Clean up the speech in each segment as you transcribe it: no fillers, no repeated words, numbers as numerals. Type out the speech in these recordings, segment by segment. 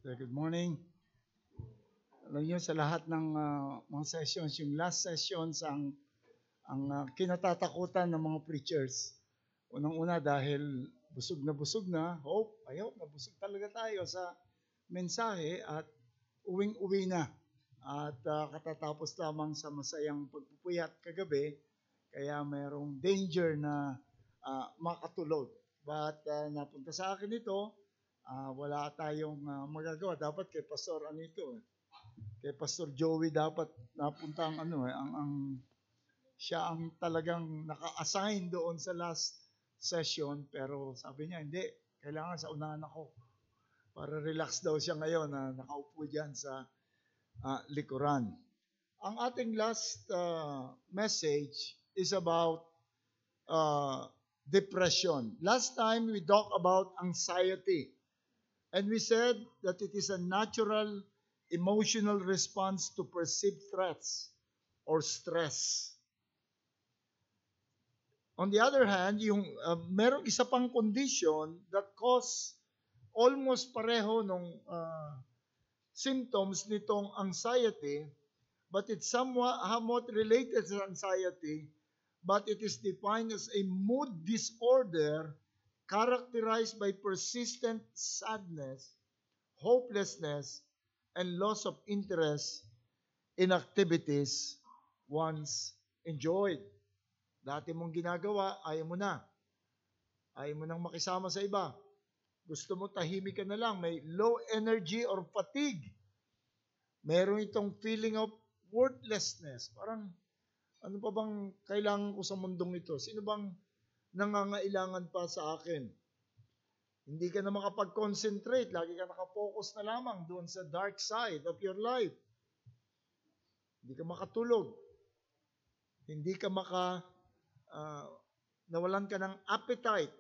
Good morning. Alam niyo sa lahat ng mga sessions, yung last sessions ang kinatatakutan ng mga preachers. Unang-una dahil busog na, I hope na busog talaga tayo sa mensahe at uwing-uwi na. At katatapos lamang sa masayang pagpupuyat kagabi, kaya mayroong danger na makatulog. But napunta sa akin ito, wala tayong magagawa. Dapat kay Pastor kay Pastor Joey dapat napunta siya ang talagang naka-assign doon sa last session, pero sabi niya hindi, kailangan sa unahan ako para relax daw siya ngayon na nakaupo diyan sa likuran. Ang ating last message is about depression. Last time we talked about anxiety. And we said that it is a natural emotional response to perceived threats or stress. On the other hand, merong isa pang condition that cause almost pareho nung symptoms nitong anxiety, but it's somewhat related to anxiety, but it is defined as a mood disorder characterized by persistent sadness, hopelessness, and loss of interest in activities once enjoyed. Dati mong ginagawa, ayaw mo na. Ayaw mo nang makisama sa iba. Gusto mo tahimik ka na lang. May low energy or fatigue. Meron itong feeling of worthlessness. Parang, ano pa bang kailangan ko sa mundong ito? Sino bang nangangailangan pa sa akin? Hindi ka na makapag-concentrate. Lagi ka nakafocus na lamang doon sa dark side of your life. Hindi ka makatulog. Hindi ka nawalan ka ng appetite.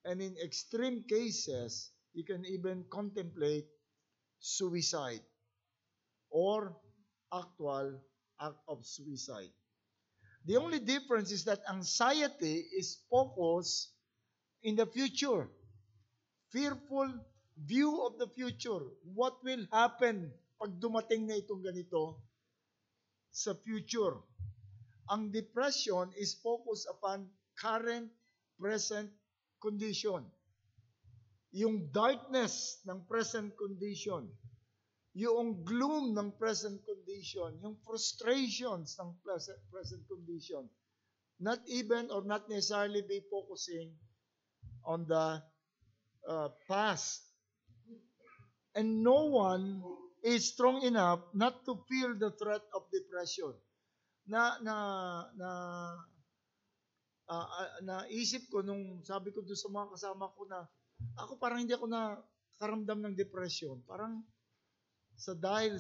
And in extreme cases, you can even contemplate suicide or actual act of suicide. The only difference is that anxiety is focused in the future. Fearful view of the future. What will happen pag dumating na itong ganito sa future? Ang depression is focused upon current, present condition. Yung darkness ng present condition. Yung gloom ng present condition, yung frustrations ng present condition, not even or not necessarily be focusing on the past. And no one is strong enough not to feel the threat of depression. Naisip ko nung sabi ko doon sa mga kasama ko na ako parang hindi ako nakaramdam ng depression. Parang dahil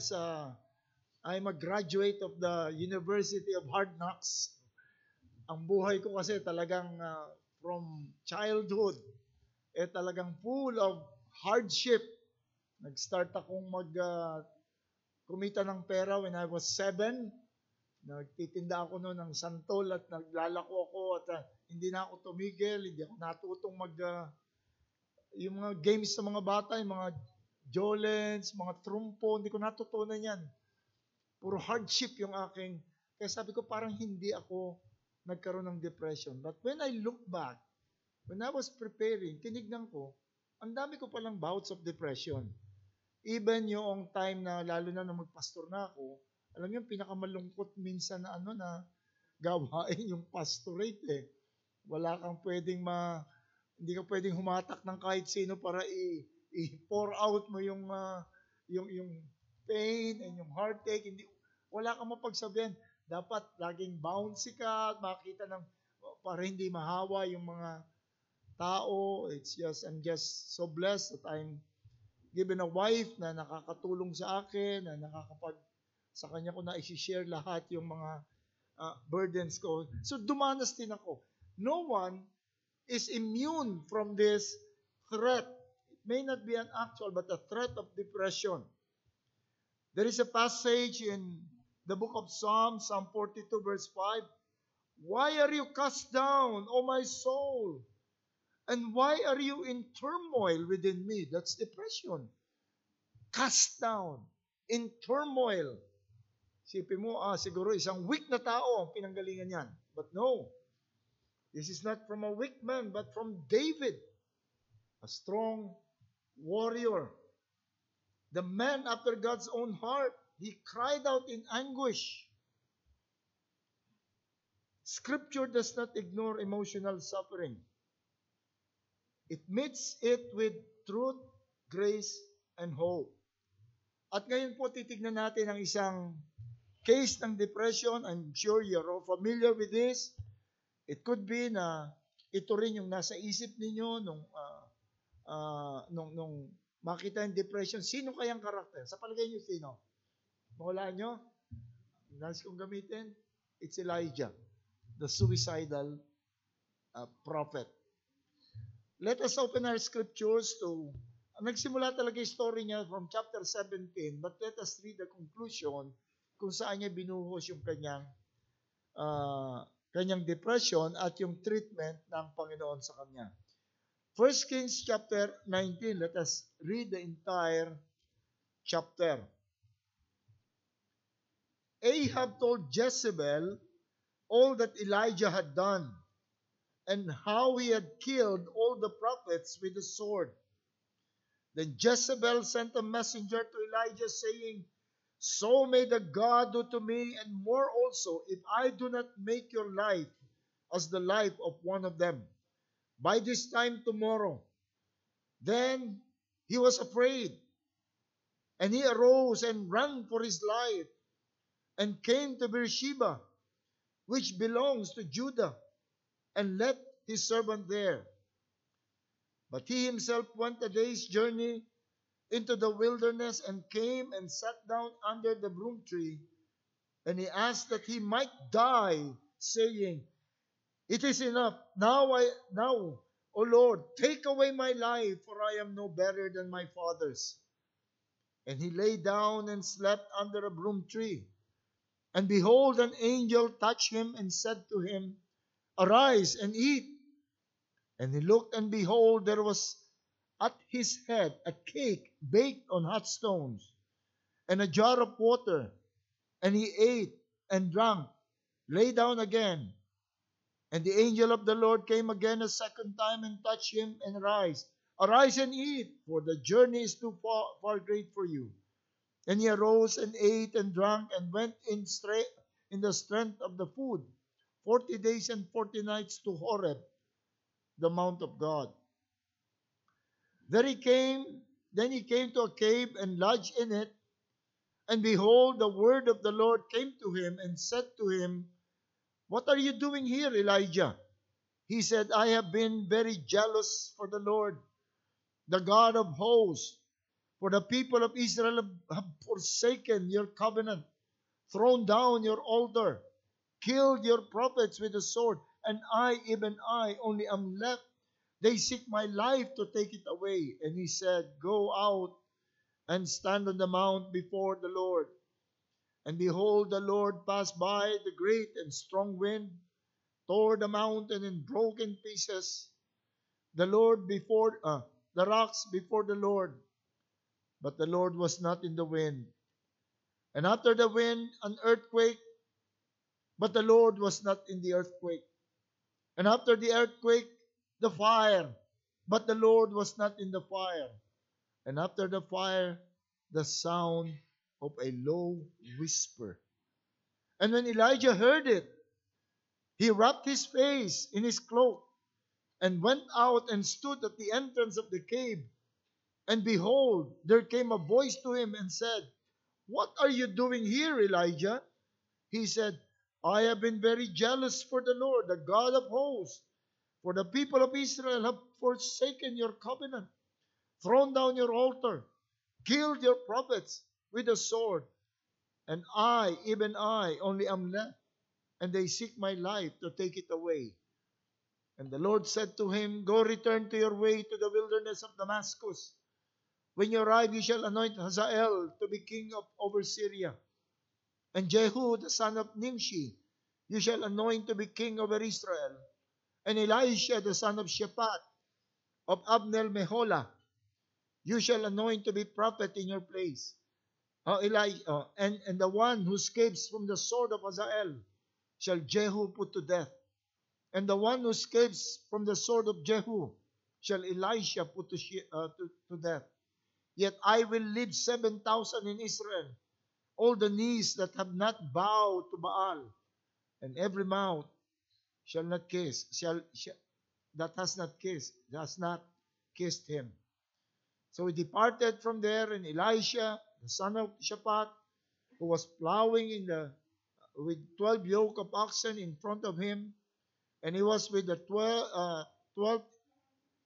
I'm a graduate of the University of Hard Knocks. Ang buhay ko kasi talagang from childhood, talagang full of hardship. Nag-start akong kumita ng pera when I was 7. Nagtitinda ako noon ng santol at naglalako ako at hindi na ako tumigil. Hindi ako natutong yung mga games sa mga bata, yung mga Jolens, mga trumpo, hindi ko natutunan yan. Puro hardship yung aking. Kaya sabi ko parang hindi ako nagkaroon ng depression. But when I look back, when I was preparing, tinignan ko, ang dami ko palang bouts of depression. Even yung time na lalo na magpastor na ako, alam niyo, pinakamalungkot minsan na gawain yung pastorate. Wala kang hindi ka pwedeng humatak ng kahit sino para i-pour out mo yung pain and yung heartache. Wala kang mapagsabihan. Dapat laging bouncy ka at makita para hindi mahawa yung mga tao. I'm just so blessed that I'm given a wife na nakakatulong sa akin, na sa kanya ko na i-share lahat yung mga burdens ko. So dumanas din ako. No one is immune from this threat. It may not be an actual but a threat of depression. There is a passage in the book of Psalms, Psalm 42 verse 5. Why are you cast down, O my soul? And why are you in turmoil within me? That's depression. cast down, in turmoil. Sipin mo, siguro isang weak na tao ang pinanggalingan yan. But no, this is not from a weak man, but from David, a strong warrior. The man after God's own heart. He cried out in anguish. Scripture does not ignore emotional suffering. It meets it with truth, grace, and hope. At ngayon po titignan natin ang isang case ng depression. I'm sure you're all familiar with this. It could be na ito rin yung nasa isip ninyo nung makita yung depression. Sino kayang karakter? Sa palagay niyo, sino? Mahulaan nyo? Nais kong gamitin? It's Elijah, the suicidal prophet. Let us open our scriptures to, nagsimula talaga yung story niya from chapter 17, but let us read the conclusion kung saan niya binuhos yung kanyang depression at yung treatment ng Panginoon sa kanya. 1 Kings chapter 19, let us read the entire chapter. Ahab told Jezebel all that Elijah had done, and how he had killed all the prophets with the sword. Then Jezebel sent a messenger to Elijah, saying, So may the God do to me, and more also, if I do not make your life as the life of one of them, by this time tomorrow. Then he was afraid, and he arose and ran for his life, and came to Beersheba, which belongs to Judah, and left his servant there. But he himself went a day's journey into the wilderness, and came and sat down under the broom tree, and he asked that he might die, saying, It is enough. Now, O Lord, take away my life, for I am no better than my fathers. And he lay down and slept under a broom tree. And behold, an angel touched him and said to him, Arise and eat. And he looked, and behold, there was at his head a cake baked on hot stones, and a jar of water. And he ate and drank, lay down again. And the angel of the Lord came again a second time and touched him, and arise and eat, for the journey is too far great for you. And he arose and ate and drank, and went in the strength of the food 40 days and 40 nights to Horeb, the mount of God. Then he came to a cave and lodged in it. And behold, the word of the Lord came to him and said to him, What are you doing here, Elijah? He said, I have been very jealous for the Lord, the God of hosts. For the people of Israel have forsaken your covenant, thrown down your altar, killed your prophets with the sword, and I, even I, only am left. They seek my life to take it away. And he said, Go out and stand on the mount before the Lord. And behold, the Lord passed by, the great and strong wind tore the mountain in broken pieces. The rocks before the Lord, but the Lord was not in the wind. And after the wind, an earthquake, but the Lord was not in the earthquake. And after the earthquake, the fire, but the Lord was not in the fire. And after the fire, the sound of a low whisper. And when Elijah heard it, he wrapped his face in his cloak, and went out and stood at the entrance of the cave. And behold, there came a voice to him and said, What are you doing here, Elijah? He said, I have been very jealous for the Lord, the God of hosts. For the people of Israel have forsaken your covenant, thrown down your altar, killed your prophets with a sword. And I, even I, only am left, and they seek my life to take it away. And the Lord said to him, Go, return to your way to the wilderness of Damascus. When you arrive, you shall anoint Hazael to be king over Syria. And Jehu, the son of Nimshi, you shall anoint to be king over Israel. And Elisha, the son of Shaphat, of Abnel Meholah, you shall anoint to be prophet in your place. And the one who escapes from the sword of Hazael shall Jehu put to death. And the one who escapes from the sword of Jehu shall Elisha put to death. Yet I will leave 7,000 in Israel, all the knees that have not bowed to Baal, and every mouth shall not kiss, that has not kissed him. So he departed from there, and Elisha, the son of Shaphat, who was plowing with 12 yoke of oxen in front of him, and he was with the 12th.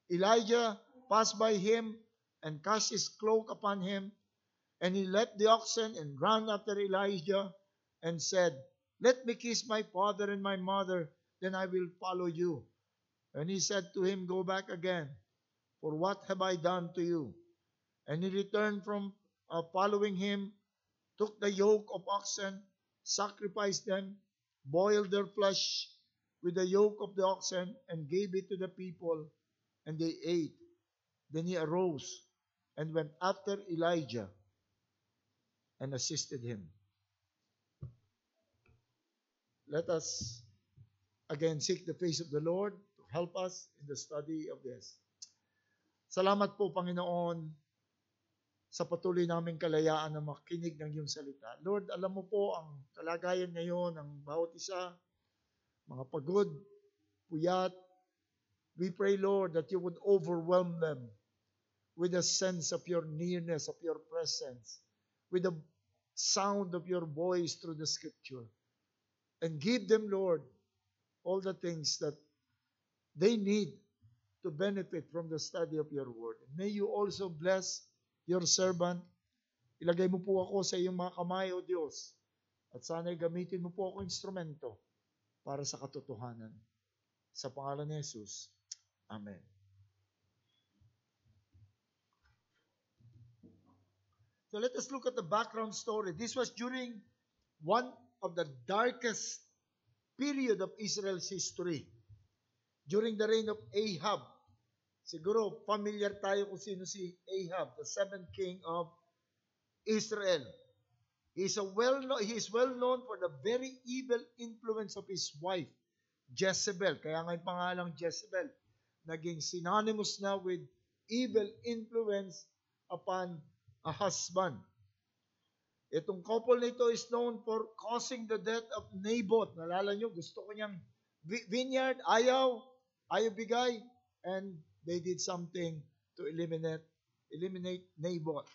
Elijah passed by him and cast his cloak upon him, and he left the oxen and ran after Elijah and said, "Let me kiss my father and my mother, then I will follow you." And he said to him, "Go back again, for what have I done to you?" And he returned from following him, took the yoke of oxen, sacrificed them, boiled their flesh with the yoke of the oxen, and gave it to the people, and they ate. Then he arose and went after Elijah and assisted him. Let us again seek the face of the Lord to help us in the study of this. Salamat po, Panginoon, sa patuloy naming kalayaan na makinig ng iyong salita. Lord, alam mo po ang kalagayan ngayon ng bawat isa, mga pagod, puyat. We pray, Lord, that you would overwhelm them with a sense of your nearness, of your presence, with the sound of your voice through the Scripture. And give them, Lord, all the things that they need to benefit from the study of your word. May you also bless your servant. Ilagay mo po ako sa iyong mga kamay, O Diyos, at sana'y gamitin mo po ako instrumento para sa katotohanan. Sa pangalan ni Jesus. Amen. So let us look at the background story. This was during one of the darkest period of Israel's history. During the reign of Ahab. Siguro familiar tayo kung sino si Ahab, the seventh king of Israel. He is well known for the very evil influence of his wife, Jezebel. Kaya nga yung pangalang Jezebel, naging synonymous na with evil influence upon a husband. Itong couple nito is known for causing the death of Naboth. Nalala nyo, gusto ko niyang vineyard, ayaw bigay, and they did something to eliminate Naboth.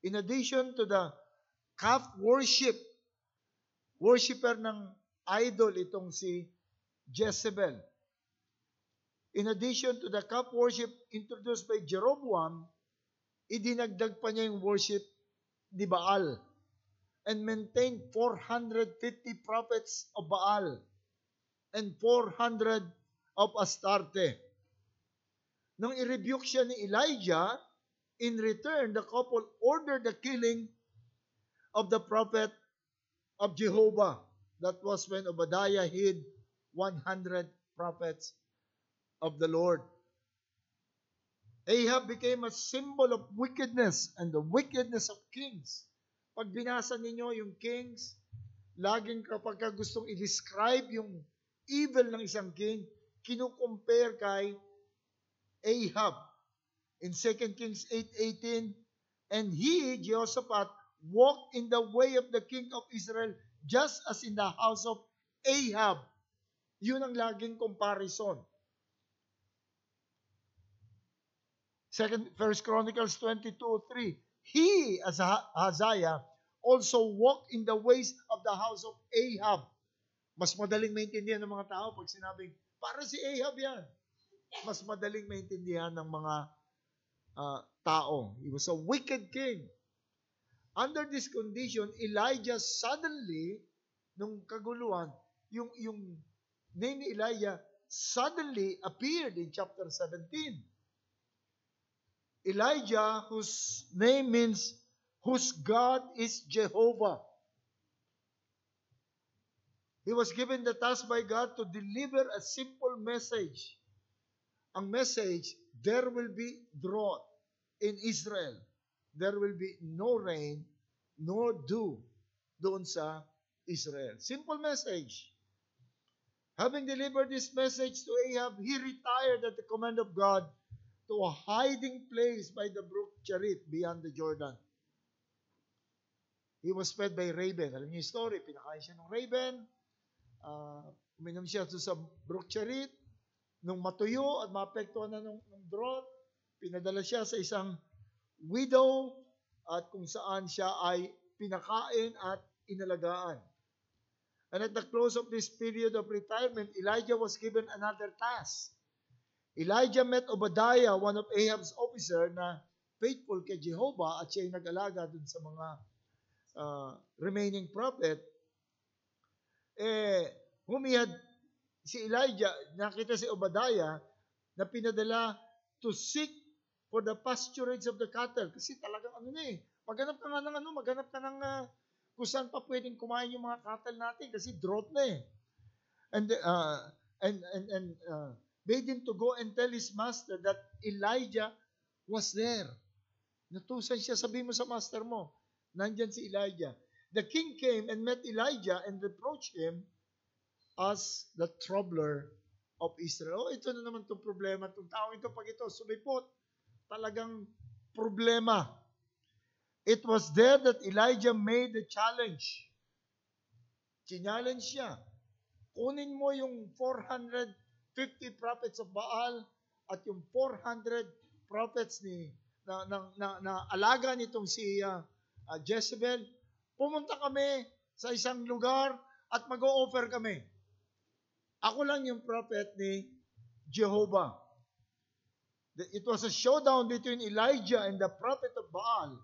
In addition to the calf worshipper ng idol itong si Jezebel. In addition to the calf worship introduced by Jeroboam, idinagdag pa niya yung worship ni Baal and maintained 450 prophets of Baal and 400 of Astarte. Nung i-rebuke siya ni Elijah, in return, the couple ordered the killing of the prophet of Jehovah. That was when Obadiah hid 100 prophets of the Lord. Ahab became a symbol of wickedness and the wickedness of kings. Pag binasa ninyo yung Kings, laging kapag gustong i-describe yung evil ng isang king, kinukompare kay Ahab. In 2 Kings 8:18, and he, Jehoshaphat, walked in the way of the king of Israel, just as in the house of Ahab. Yun ang laging comparison. 1 Chronicles 22:3, he, as Hazael, also walked in the ways of the house of Ahab. Mas madaling maintindihan ng mga tao pag sinabing, para si Ahab yan. Mas madaling maintindihan ng mga tao. He was a wicked king. Under this condition, Elijah suddenly, nung kaguluhan, yung name ni Elijah suddenly appeared in chapter 17. Elijah, whose name means, whose God is Jehovah. He was given the task by God to deliver a simple message. Ang message, there will be drought. in Israel. There will be no rain nor dew doon sa Israel. Simple message. Having delivered this message to Ahab, he retired at the command of God to a hiding place by the brook Cherith beyond the Jordan. He was fed by raven. Alam niyo yung story, pinakain siya ng raven, uminom siya sa brook Cherith. Nung matuyo at maapektuhan na ng drought, pinadala siya sa isang widow at kung saan siya ay pinakain at inalagaan. And at the close of this period of retirement, Elijah was given another task. Elijah met Obadiah, one of Ahab's officer na faithful kay Jehovah at siya ay nag-alaga dun sa mga remaining prophet. Si Elijah, nakita si Obadiah na pinadala to seek for the pasturage of the cattle. Kasi talagang maghanap ka ng kung saan pa pwedeng kumain yung mga cattle natin kasi drought na eh. And bade him to go and tell his master that Elijah was there. Natusan siya, sabihin mo sa master mo, nandyan si Elijah. The king came and met Elijah and reproached him as the troubler of Israel. Ito na naman itong problema. Itong taong ito, pag ito sumipot, talagang problema. It was there that Elijah made the challenge. Challenge siya. Kunin mo yung 450 prophets of Baal at yung 400 prophets na alaga nitong si Jezebel. Pumunta kami sa isang lugar at mag-o-offer kami. Ako lang yung prophet ni Jehovah. It was a showdown between Elijah and the prophet of Baal.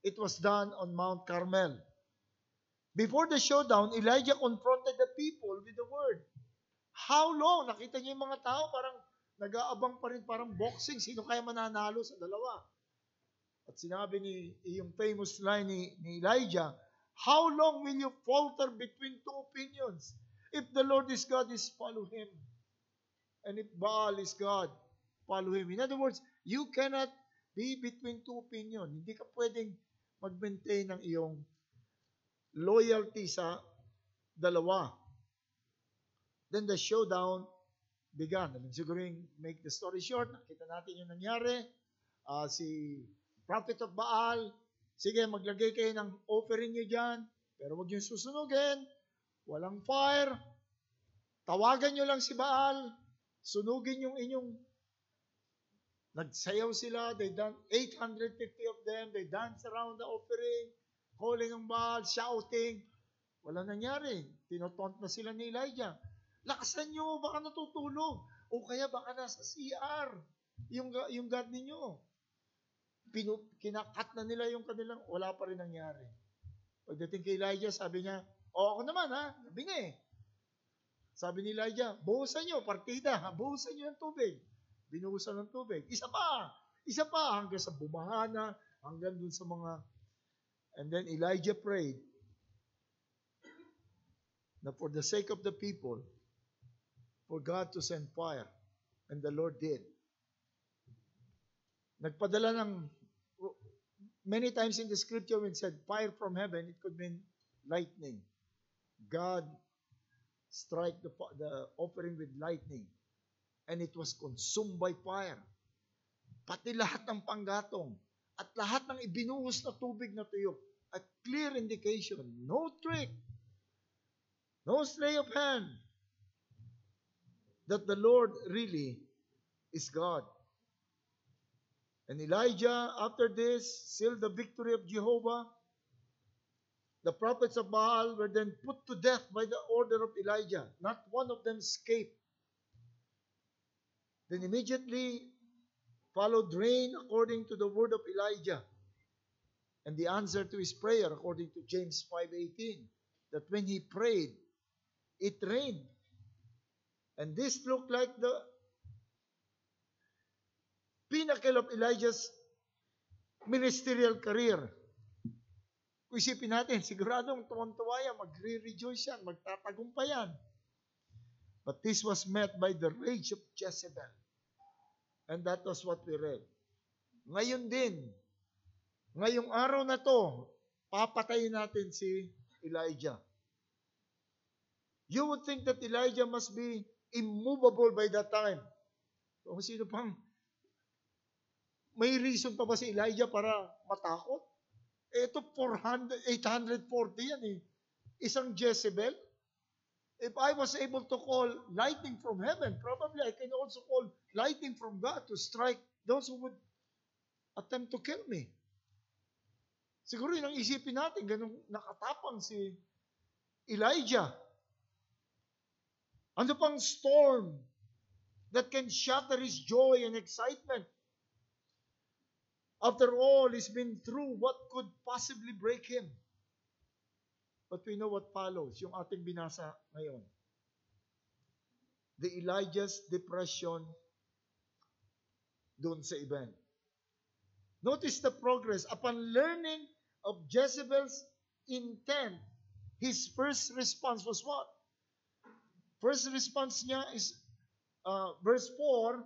It was done on Mount Carmel. Before the showdown, Elijah confronted the people with the word. How long? Nakita niyo yung mga tao, parang nag-aabang pa rin, parang boxing. Sino kaya mananalo sa dalawa? At sinabi yung famous line ni Elijah, how long will you falter between two opinions? If the Lord is God, follow Him. And if Baal is God, follow Him. In other words, you cannot be between two opinions. Hindi ka pwedeng mag-maintain ng iyong loyalty sa dalawa. Then the showdown began. Siguro make the story short, nakita natin yung nangyari. Si prophet of Baal, sige, maglagay kayo ng offering nyo dyan, pero huwag nyo susunugin, walang fire, tawagan nyo lang si Baal, sunugin yung inyong, nagsayaw sila, they done 850 of them, they dance around the offering, calling ang Baal, shouting, wala nangyari, tinotont na sila ni Elijah. Lakasan nyo, baka natutulog, o kaya baka nasa CR, yung God ninyo. Kinakat na nila yung kanilang, wala pa rin nangyari. Pagdating kay Elijah, sabi niya, ako naman sabi niya eh. Sabi ni Elijah, buhusan nyo, partida, buhusan nyo ng tubig. Binuhusan ng tubig. Isa pa, hanggang sa bumahana, hanggang dun sa mga, and then Elijah prayed, na for the sake of the people, for God to send fire. And the Lord did. Nagpadala ng, many times in the scripture when it said fire from heaven, it could mean lightning. God strike the offering with lightning. And it was consumed by fire. Pati lahat ng panggatong at lahat ng ibinuhos na tubig na tuyo. A clear indication. No trick. No sleight of hand. That the Lord really is God. And Elijah, after this, sealed the victory of Jehovah. The prophets of Baal were then put to death by the order of Elijah. Not one of them escaped. Then immediately followed rain according to the word of Elijah. And the answer to his prayer according to James 5:18, that when he prayed, it rained. And this looked like the pinnacle of Elijah's ministerial career. Kung isipin natin, siguradong tuwang-tuwa yan, magre-rejoice yan, magtatagumpay yan. But this was met by the rage of Jezebel. And that was what we read. Ngayon din, ngayong araw na to, papatayin natin si Elijah. You would think that Elijah must be immovable by that time. Kung sino pang, may reason pa ba si Elijah para matakot? Ito 840 yan eh. Isang Jezebel. If I was able to call lightning from heaven, probably I can also call lightning from God to strike those who would attempt to kill me. Siguro yun ang isipin natin, ganun nakatapang si Elijah. Ano pang storm that can shatter his joy and excitement? After all, he's been through, what could possibly break him? But we know what follows, yung ating binasa ngayon. The Elijah's depression dun sa event. Notice the progress. Upon learning of Jezebel's intent, his first response was what? First response niya is verse 4,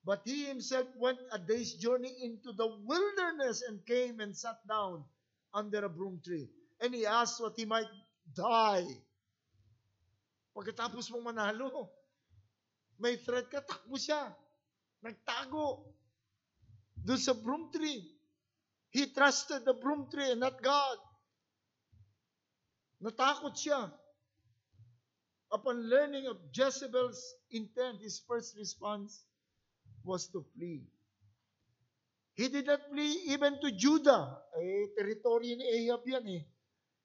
but he himself went a day's journey into the wilderness and came and sat down under a broom tree. And he asked what he might die. Pagkatapos mong manalo, may threat ka, takbo siya. Nagtago doon sa broom tree. He trusted the broom tree and not God. Natakot siya. Upon learning of Jezebel's intent, his first response was to flee. He did not flee even to Judah. Teritoryo ni Ahab yan eh.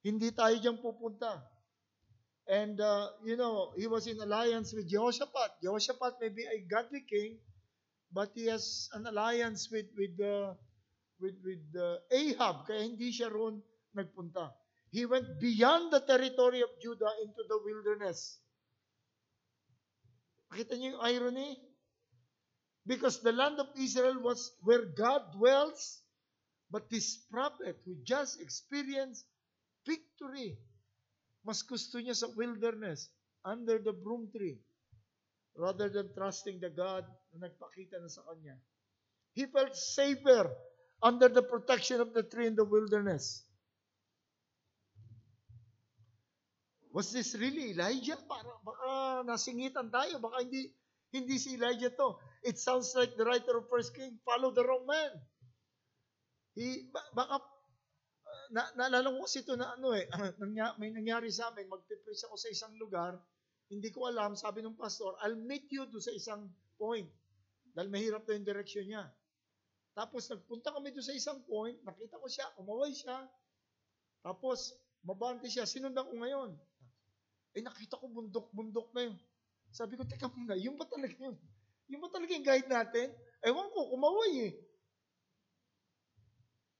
Hindi tayo dyan pupunta. And, he was in alliance with Jehoshaphat. Jehoshaphat may be a godly king, but he has an alliance with Ahab. Kaya hindi siya roon nagpunta. He went beyond the territory of Judah into the wilderness. Makita niyo yung irony? Because the land of Israel was where God dwells, but this prophet who just experienced victory, mas gusto niya sa wilderness, under the broom tree, rather than trusting the God na nagpakita na sa kanya. He felt safer under the protection of the tree in the wilderness. Was this really Elijah? Baka nasingitan tayo. Baka hindi si Elijah to. It sounds like the writer of 1 Kings followed the wrong man. Naalala ko kasi ito na may nangyari sa amin, magpipreach ako sa isang lugar, hindi ko alam, sabi ng pastor, I'll meet you doon sa isang point. Dahil mahirap na yung direksyon niya. Tapos nagpunta kami doon sa isang point, nakita ko siya, umaway siya. Tapos mabante siya, sinundan ko ngayon. Nakita ko bundok na yun. Sabi ko, teka muna, yun ba talaga yun? Yun ba talaga yung guide natin? Ewan ko, umaway eh.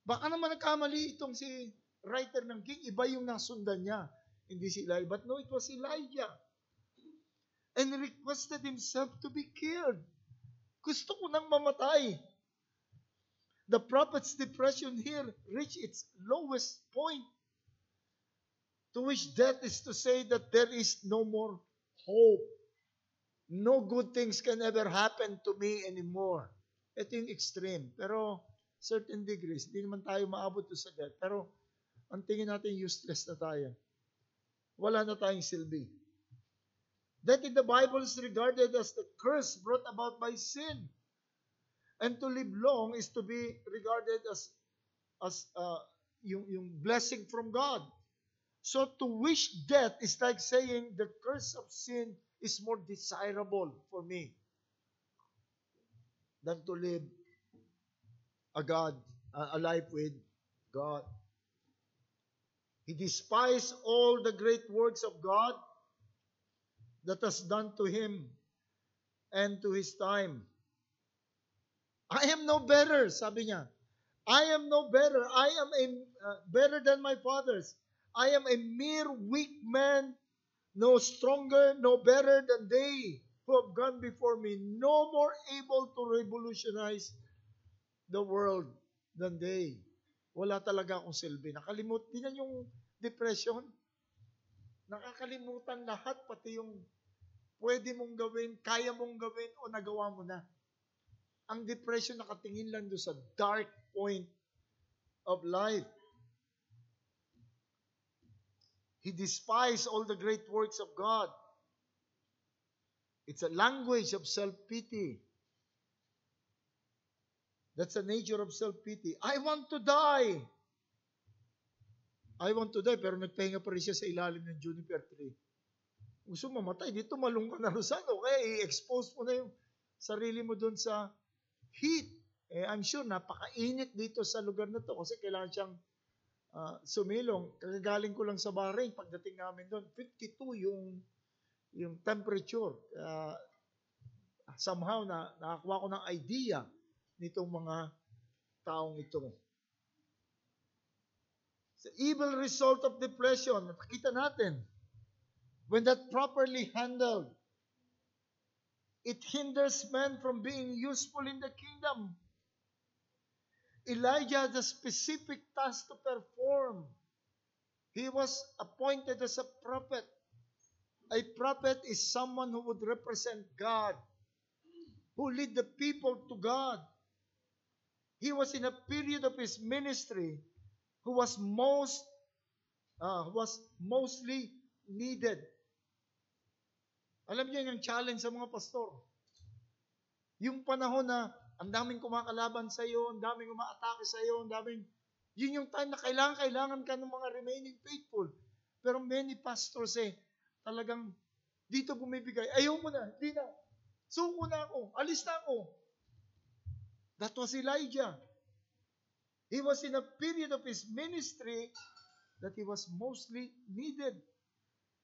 Baka naman nagkamali itong si writer ng king, iba yung nasundan niya. Hindi si Elijah. But no, it was Elijah. And requested himself to be killed. Gusto ko nang mamatay. The prophet's depression here reached its lowest point, to which death is to say that there is no more hope. No good things can ever happen to me anymore. Ito yung extreme. Pero certain degrees, hindi naman tayo maabot sa death. Pero ang tingin natin useless na tayo. Wala na tayong silbi. That in the Bible is regarded as the curse brought about by sin. And to live long is to be regarded as yung blessing from God. So to wish death is like saying the curse of sin is more desirable for me than to live a life with God. He despised all the great works of God that was done to him and to his time. I am no better, sabi niya. I am no better. I am better than my fathers. I am a mere weak man, no stronger, no better than they who have gone before me, no more able to revolutionize the world than they. Wala talaga akong silbi. Tingnan yung depression. Nakakalimutan lahat, pati yung pwede mong gawin, kaya mong gawin, o nagawa mo na. ang depression nakatingin lang doon sa dark point of life. He despised all the great works of God. It's a language of self-pity. That's the nature of self-pity. I want to die. I want to die, pero nagpahinga pa rin siya sa ilalim ng juniper tree. Gusto mamatay, dito malung ka na rusan. Okay, i-expose mo na yung sarili mo doon sa heat. I'm sure napakainit dito sa lugar na to kasi kailangan siyang sumilong. Kagagaling ko lang sa Bahrain, pagdating namin doon, 52 yung temperature. Somehow, nakakuha ko ng idea nitong mga taong ito. The evil result of depression, nakita natin, when that properly handled, it hinders men from being useful in the kingdom. Elijah had a specific task to perform. He was appointed as a prophet. A prophet is someone who would represent God, who lead the people to God. He was in a period of his ministry who was mostly needed. Alam niyo yung challenge sa mga pastor. Yung panahon na ang daming kumakalaban sa iyo, ang daming umaatake sa iyo, yun yung time na kailangan ka ng mga remaining faithful. Pero many pastors talagang dito bumibigay, ayaw mo na, di na. Suko na ako, alis na ako. That was Elijah. He was in a period of his ministry that he was mostly needed.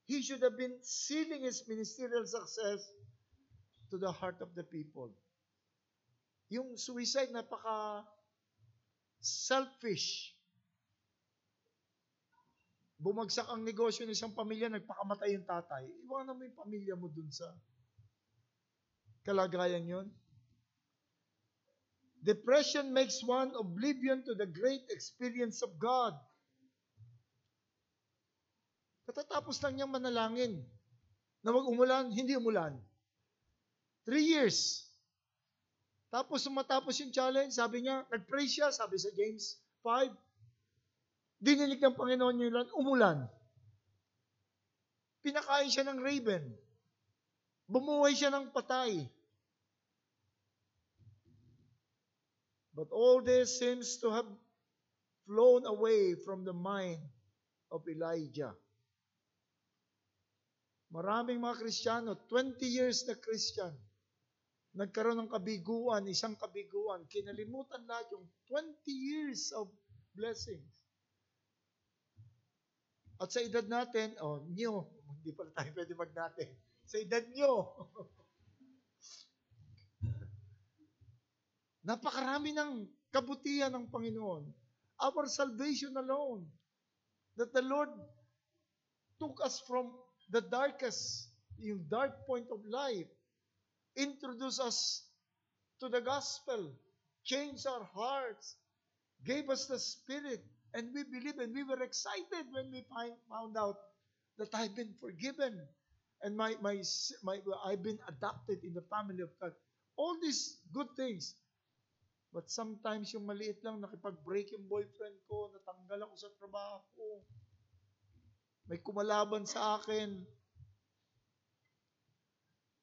He should have been sealing his ministerial success to the heart of the people. Yung suicide, napaka-selfish. Bumagsak ang negosyo ng isang pamilya, nagpakamatay yung tatay. Iwanan mo yung pamilya mo dun sa kalagayan yun. Depression makes one oblivion to the great experience of God. Katatapos lang niyang manalangin na wag umulan, hindi umulan. 3 years. Tapos matapos yung challenge, sabi niya, nag-pray siya, sabi sa James 5, dininig ng Panginoon yung umulan. Pinakain siya ng raven. Bumuhay siya ng patay. But all this seems to have flown away from the mind of Elijah. Maraming mga Kristiyano, 20 years na Christian, nagkaroon ng kabiguan, isang kabiguan, kinalimutan lahat yung 20 years of blessings. At sa edad natin, hindi pala tayo pwede mag-natin. Sa edad nyo, napakarami ng kabutihan ng Panginoon. Our salvation alone. That the Lord took us from the darkest, yung dark point of life, introduced us to the gospel, changed our hearts, gave us the Spirit, and we believe, and we were excited when we found out that I've been forgiven, and I've been adopted in the family of God. All these good things. But sometimes yung maliit lang, nakipag-break yung boyfriend ko, natanggal ako sa trabaho, may kumalaban sa akin,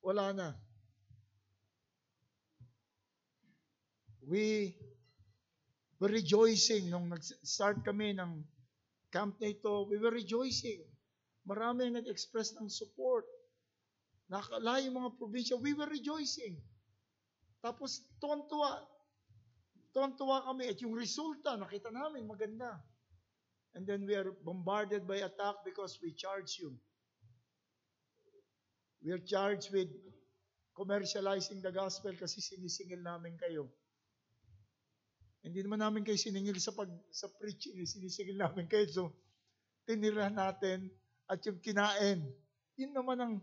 wala na. We were rejoicing nung nag-start kami ng camp na ito. We were rejoicing. Marami nag-express ng support. Nakakalayo yung mga probinsya. We were rejoicing. Tapos, tuwan-tuwa kami at yung resulta, nakita namin, maganda. And then we are bombarded by attack because we charge you. We are charged with commercializing the gospel kasi sinisingil namin kayo. Hindi naman namin kayo siningil sa preaching, sinisingil namin kayo. So, tinira natin at yung kinain. Yun naman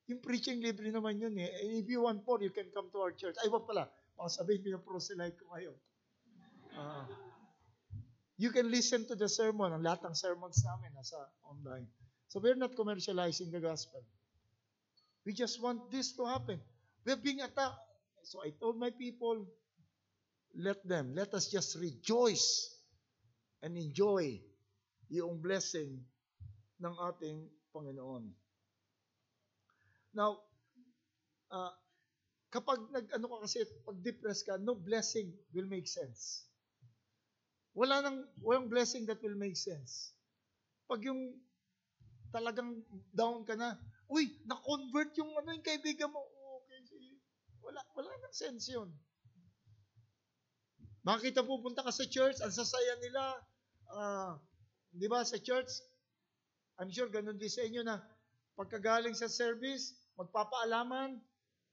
yung preaching libre naman yun eh. If you want more, you can come to our church. Ay, wag pala. Baka sabihin, pinaproselyte ko kayo. You can listen to the sermon. Ang lahat ng sermons namin nasa online. So we're not commercializing the gospel. We just want this to happen. We're being attacked. So I told my people, let us just rejoice and enjoy yung blessing ng ating Panginoon. Now, kapag ka kasi, pag depressed ka, no blessing will make sense. Walang blessing that will make sense. Pag yung talagang down ka na, uy, na-convert yung kaibigan mo. Okay, wala nang sense yun. Bakit pupunta ka sa church, ang sasaya nila, di ba, sa church, I'm sure ganun din sa inyo na pagkagaling sa service, magpapaalaman,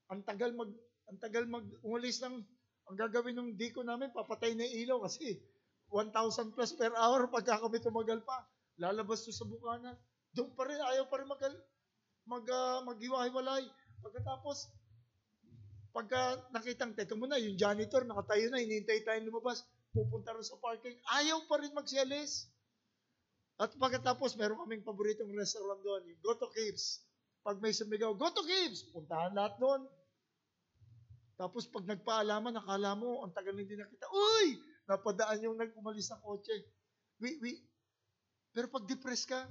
ang tagal mag-umalis ng, ang gagawin ng diko namin, papatay na ilaw kasi 1,000 plus per hour pagka kami tumagal pa. Lalabas to sa bukana. Doon pa rin, ayaw pa rin maghiwa-hiwalay. Pagkatapos, pagka nakitang, teka muna, yung janitor, nakatayo na, hinihintay tayong lumabas, pupunta rin sa parking, ayaw pa rin magsialis. At pagkatapos, meron kaming paboritong restaurant doon, yung Go to Caves. Pag may sumigaw, Go to Caves! Puntahan lahat doon. Tapos pag nagpaalaman, nakala mo, ang tagal hindi nakita, uy! Napadaan yung nag-umalis ng kotse. Pero pag depressed ka,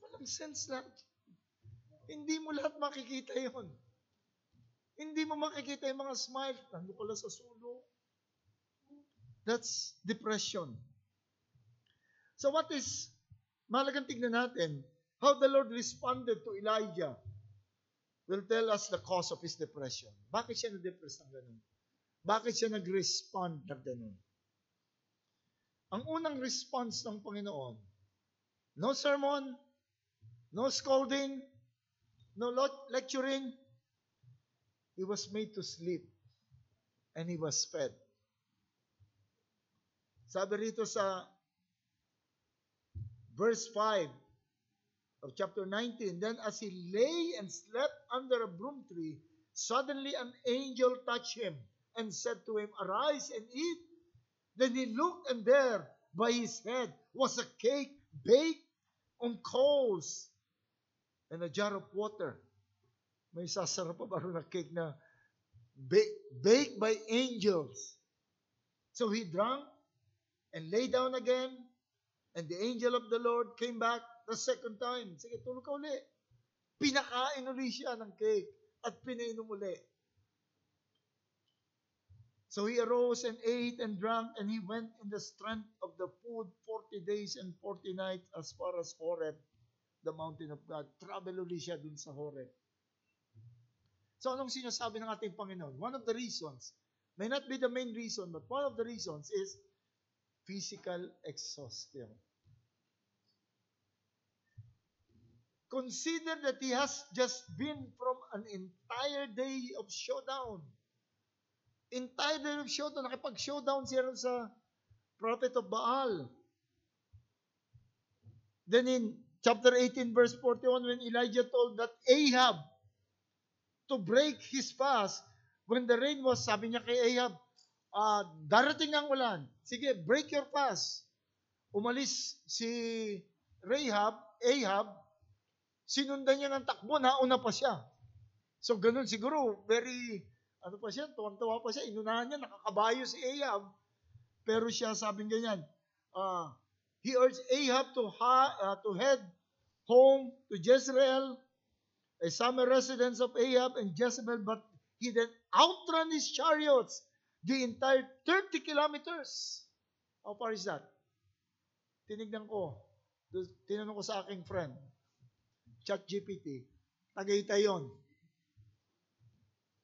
walang sense na. Hindi mo lahat makikita yon. Hindi mo makikita yung mga smile. Nandun ko lang sa sulo. That's depression. So what is, malagang tignan natin, how the Lord responded to Elijah will tell us the cause of his depression. Bakit siya na-depress ng ganun? Bakit siya nag-respond ng ganun? Ang unang response ng Panginoon, no sermon, no scolding, no lecturing. He was made to sleep and he was fed. Sabi rito sa verse 5 of chapter 19, then as he lay and slept under a broom tree, suddenly an angel touched him and said to him, arise and eat. Then he looked, and there by his head was a cake baked on coals and a jar of water. May sasarap pa ba na cake na baked by angels. So he drank and lay down again, and the angel of the Lord came back the second time. Sige, tulog ka uli. Pinakain uli siya ng cake at pinainom uli. So he arose and ate and drank, and he went in the strength of the food 40 days and 40 nights as far as Horeb, the mountain of God. Travel uli siya dun sa Horeb. So anong sinasabi ng ating Panginoon? One of the reasons, may not be the main reason, but one of the reasons is physical exhaustion. Consider that he has just been from an entire day of showdown. Entire day of showdown. Nakipag-showdown siya sa prophet of Baal. Then in chapter 18 verse 41, when Elijah told that Ahab to break his fast, when the rain was, sabi niya kay Ahab, darating ang ulan. Sige, break your fast. Umalis si Ahab, sinundan niya ng takbo, nauna pa siya. So ganun siguro, tuwang-tuwa pa siya, inunahan niya, nakakabayo si Ahab. Pero siya sabing ganyan, he urged Ahab to head home to Jezreel, a summer residence of Ahab and Jezebel, but he then outran his chariots the entire 30 kilometers. How far is that? Tinanong ko sa aking friend, ChatGPT, Tagaytay yon.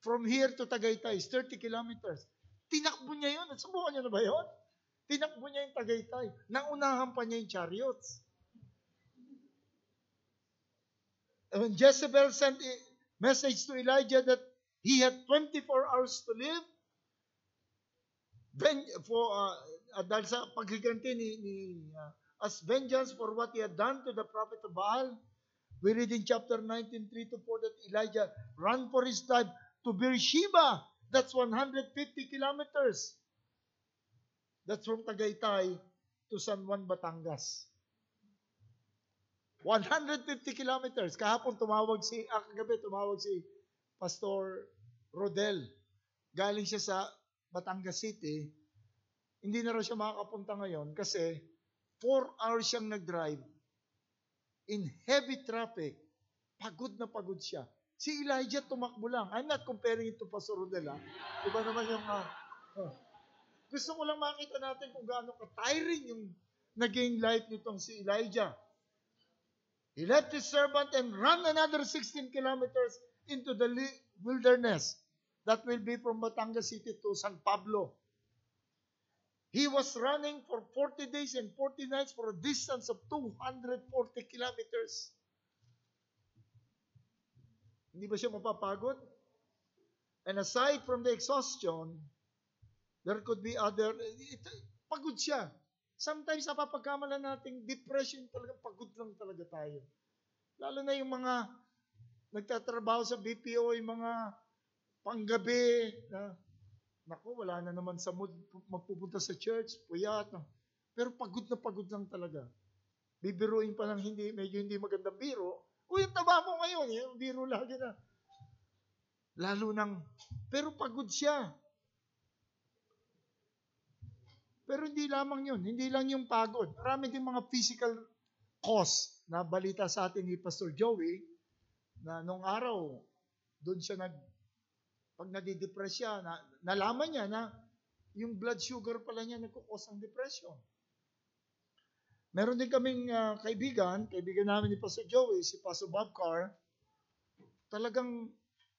From here to Tagaytay is 30 kilometers. Tinakbo niya yun. Subukan niya na ba yun? Tinakbo niya yung Tagaytay. Naunahan pa niya yung chariots. When Jezebel sent a message to Elijah that he had 24 hours to live, dahil sa paghiganti as vengeance for what he had done to the prophet of Baal, we read in chapter 19, 3-4 that Elijah ran for his life to Beersheba. That's 150 kilometers. That's from Tagaytay to San Juan, Batangas. 150 kilometers. Kagabi tumawag si Pastor Rodel. Galing siya sa Batangas City, hindi na raw siya makakapunta ngayon kasi 4 hours siyang nag-drive in heavy traffic. Pagod na pagod siya. Si Elijah tumakbo lang. I'm not comparing it to Pastor Rodel. Iba naman yung... Gusto ko lang makita natin kung gaano ka-tiring yung naging life nitong si Elijah. He left his servant and ran another 16 kilometers into the wilderness. That will be from Batangas City to San Pablo. He was running for 40 days and 40 nights for a distance of 240 kilometers. Hindi ba siya mapapagod? And aside from the exhaustion, there could be other... Pagod siya. Sometimes napapagkamalan nating depression, talagang pagod lang talaga tayo. Lalo na yung mga nagtatrabaho sa BPO, yung mga panggabi na naku, wala na naman sa mood magpupunta sa church, puyat. Pero pagod lang talaga. Bibiruin pa ng medyo hindi magandang biro. Uy, yung taba mo ngayon, yung biro lagi na. Pero pagod siya. Pero hindi lamang yun. Hindi lang yung pagod. Marami din mga physical cause na balita sa atin ni Pastor Joey na nung araw, doon siya pag nadidepress siya, nalaman niya na yung blood sugar pala niya nagkukos ng depression. Meron din kaming kaibigan namin ni Pastor Joey, si Pastor Bob Carr, talagang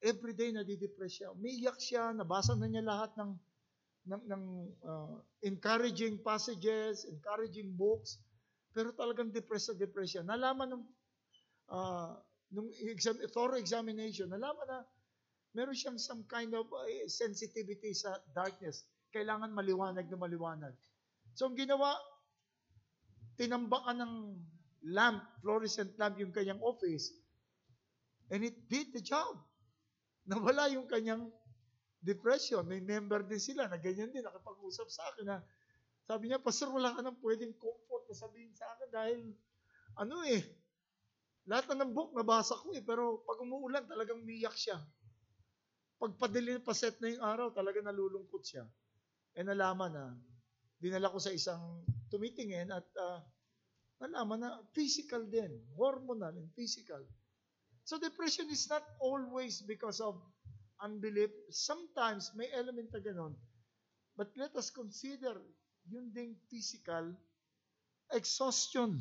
everyday nadidepress siya. Umiiyak siya, nabasa na niya lahat ng encouraging passages, encouraging books, pero talagang depressed siya. Nalaman nung thorough examination, nalaman na meron siyang some kind of sensitivity sa darkness. Kailangan maliwanag na maliwanag. So, ang ginawa, tinambakan ng fluorescent lamp yung kanyang office, and it did the job. Nawala yung kanyang depression. May member din sila na ganyan din, nakapag-usap sa akin na sabi niya, Pastor, wala ka nang pwedeng comfort na sabihin sa akin dahil lahat ng book nabasa ko pero pag umuulan talagang umiyak siya. Pag paset na yung araw, talaga nalulungkot siya. Nalaman na, dinala ko sa isang tumitingin at nalaman na physical din, hormonal and physical. So depression is not always because of unbelief. Sometimes may element na ganon. But let us consider yun ding physical exhaustion.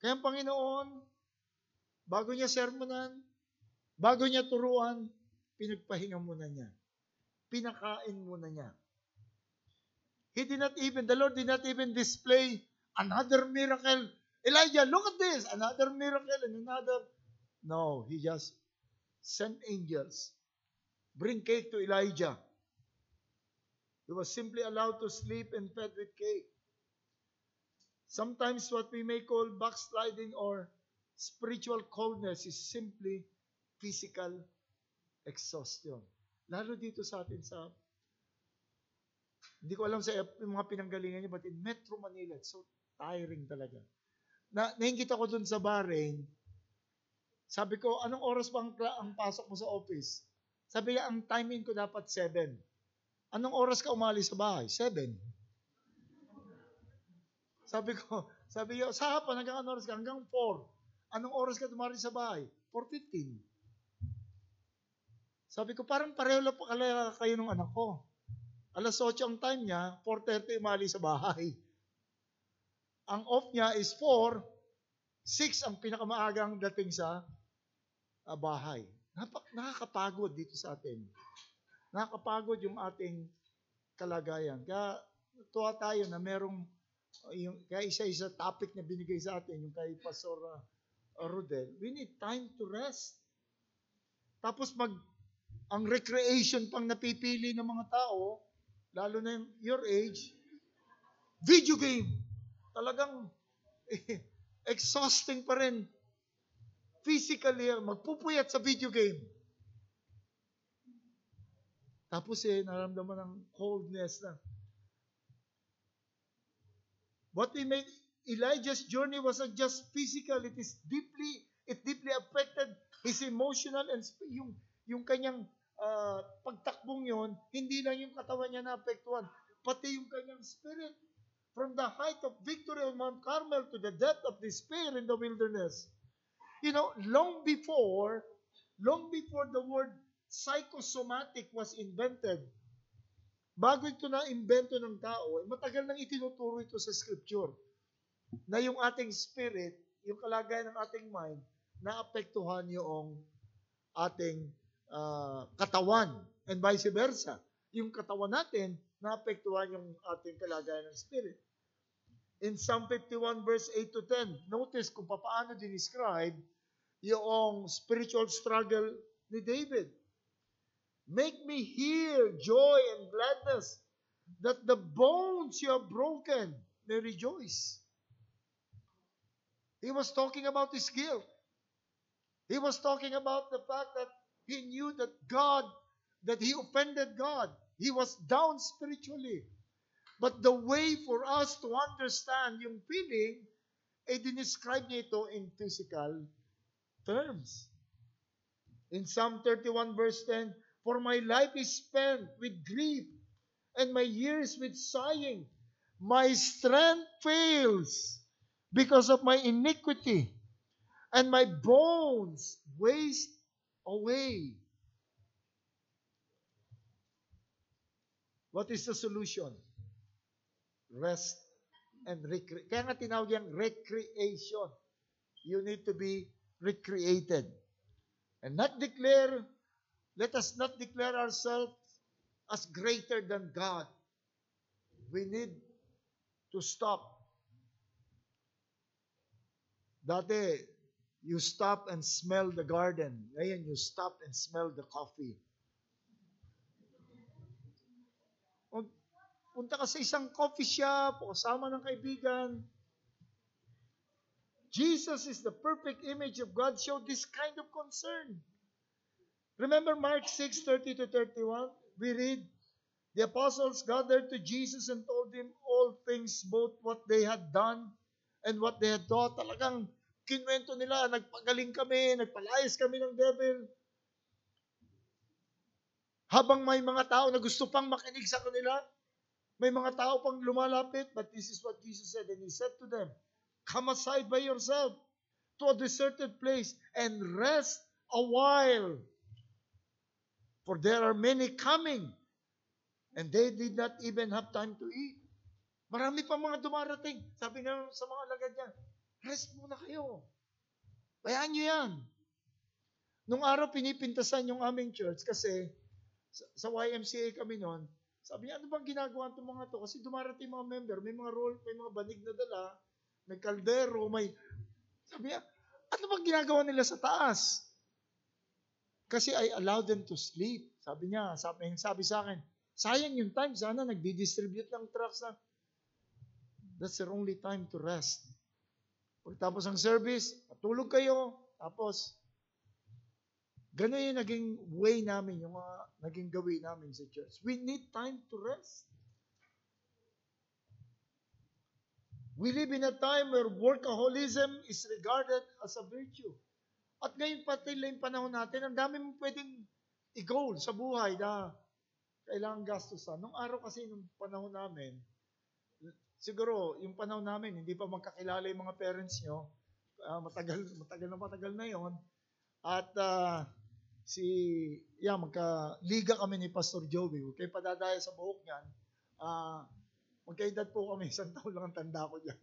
Kaya ang Panginoon, bago niya sermonan, bago niya turuan, pinagpahinga muna niya. Pinakain muna niya. The Lord did not even display another miracle. Elijah, look at this, another miracle and another. No, he just sent angels. Bring cake to Elijah. He was simply allowed to sleep and fed with cake. Sometimes what we may call backsliding or spiritual coldness is simply physical exhaustion. Lalo dito sa atin hindi ko alam sa yung mga pinanggalingan niya, but in Metro Manila, it's so tiring talaga. Nainggit ako dun sa Bahrain. Sabi ko, anong oras ba ang pasok mo sa office? Sabi niya, ang timing ko dapat 7. Anong oras ka umalis sa bahay? 7. Sabi niya, sa hapon, hanggang anong oras ka? Hanggang 4. Anong oras ka tumalis sa bahay? 4:15. Sabi ko, parang pareho lang pala kayo ng anak ko. 8:00 ang time niya, 4:30 umalis sa bahay. Ang off niya is 4, 6 ang pinakamaagang dating sa bahay. Nakakapagod dito sa atin. Nakakapagod yung ating kalagayan. Kaya tuwa tayo na merong kaya isa-isa topic na binigay sa atin, yung kay Pastor Rodel. We need time to rest. Tapos ang recreation pang napipili ng mga tao, lalo na your age, video game. Talagang exhausting pa rin. Physically, magpupuyat sa video game. Tapos naramdaman ng coldness na. Elijah's journey wasn't just physical, it deeply affected his emotional and yung kanyang pagtakbong yon, hindi lang yung katawan niya naapektuhan, pati yung kanyang spirit. From the height of victory on Mount Carmel to the depth of despair in the wilderness. You know, long before the word psychosomatic was invented, bago ito na-invento ng tao, matagal nang itinuturo ito sa scripture, na yung ating spirit, yung kalagayan ng ating mind, naapektuhan yung ating katawan, and vice versa. Yung katawan natin, naapektuhan yung ating kalagayan ng spirit. In Psalm 51 verse 8 to 10, notice kung paano dinescribe yung spiritual struggle ni David. Make me hear joy and gladness, that the bones you have broken may rejoice. He was talking about his guilt. He was talking about the fact that he knew that he offended God. He was down spiritually. But the way for us to understand yung feeling, dinescribe niya ito in physical terms. In Psalm 31 verse 10, for my life is spent with grief, and my years with sighing. My strength fails because of my iniquity, and my bones waste away. What is the solution? Rest and recreation. Kaya nga tinawag yung recreation. You need to be recreated. And let us not declare ourselves as greater than God. We need to stop. Dati, you stop and smell the garden. Ngayon, you stop and smell the coffee. Punta ka sa isang coffee shop o kasama ng kaibigan. Jesus is the perfect image of God. Showed this kind of concern. Remember Mark 6:30 to 31? We read, the apostles gathered to Jesus and told him all things, both what they had done and what they had taught. Talagang kinwento nila, nagpagaling kami, nagpalayas kami ng devil. Habang may mga tao na gusto pang makinig sa kanila, may mga tao pang lumalapit, but this is what Jesus said. And He said to them, come aside by yourself to a deserted place and rest a while. For there are many coming, and they did not even have time to eat. Marami pa mga dumarating. Sabi nga sa mga alagad niya, rest muna kayo. Bayaan nyo yan. Nung araw pinipintasan yung aming church kasi sa YMCA kami noon, sabi niya, ano bang ginagawa itong mga to? Kasi dumarating mga member, may mga role, may mga banig na dala, may kaldero, sabi niya, ano bang ginagawa nila sa taas? Kasi I allow them to sleep. Sabi niya, sabi sa akin, sayang yung time, sana nagdi-distribute ng trucks na. That's their only time to rest. Pagtapos ng service, matulog kayo, tapos, gano'n yung naging way namin, yung mga naging gawin namin sa church. We need time to rest. We live in a time where workaholism is regarded as a virtue. At ngayon pati yung panahon natin, ang dami mong pwedeng i-goal sa buhay na kailangan gastusan. Nung araw kasi, nung panahon namin, siguro, yung panahon namin, hindi pa magkakilala yung mga parents nyo. Matagal na yon. At magka-liga kami ni Pastor Joey. Huwag kayo padadaya sa buhok niyan. Magkaedad po kami, 1 taon lang ang tanda ko dyan.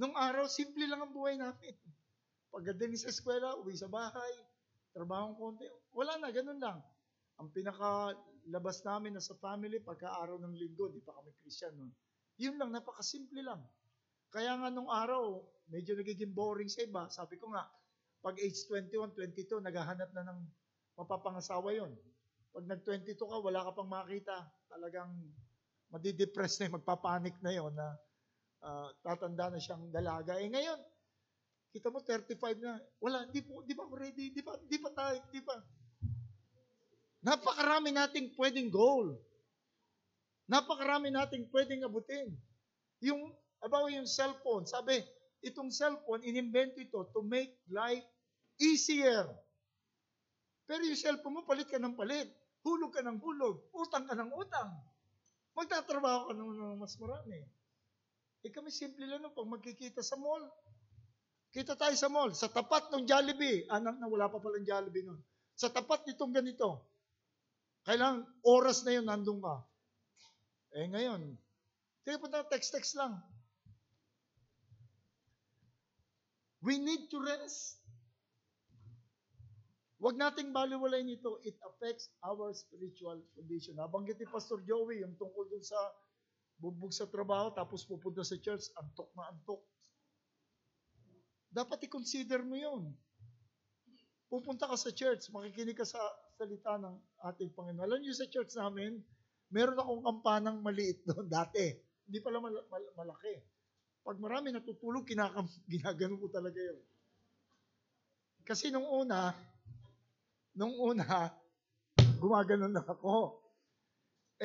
Nung araw, simple lang ang buhay namin. Pagdating sa eskwela, uwi sa bahay, trabahong konti. Wala na, ganun lang. Ang pinakalabas namin na sa family, pagka-araw ng linggo, di pa kami Christian nun. Yun lang, napakasimple lang. Kaya nga nung araw, medyo nagiging boring sa iba. Sabi ko nga, pag age 21, 22, naghahanap na ng mapapangasawa yon. Pag nag-22 ka, wala ka pang makita. Talagang madidepress na yun, magpapanik na yon na tatanda na siyang dalaga. Ngayon, kita mo 35 na, wala, di pa ako ready, di pa. Napakarami nating pwedeng goal. Napakarami nating pwedeng abutin. Yung cellphone, sabi, itong cellphone, inimbento ito to make life easier. Pero yung cellphone mo, palit ka ng palit. Hulog ka ng hulog. Utang ka ng utang. Magtatrabaho ka ng mas marami. Kami simple lang nung pag magkikita sa mall. Kita tayo sa mall. Sa tapat ng Jollibee. Anak na wala pa palang Jollibee nun. Sa tapat nitong ganito. Kailangan oras na yun nandun ka. Ngayon, tingnan text lang. We need to rest. Huwag nating baliwalayin ito. It affects our spiritual condition. Nabanggit ni Pastor Joey yung tungkol dun sa bubog sa trabaho tapos pupunta sa church, antok na antok. Dapat i-consider mo yun. Pupunta ka sa church, makikinig ka sa salita ng ating Panginoon. Alam niyo sa church namin, meron akong kampanang maliit doon dati. Hindi pala malaki. Pag marami natutulog, ginagano ko talaga yun. Kasi nung una, gumaganon na ako.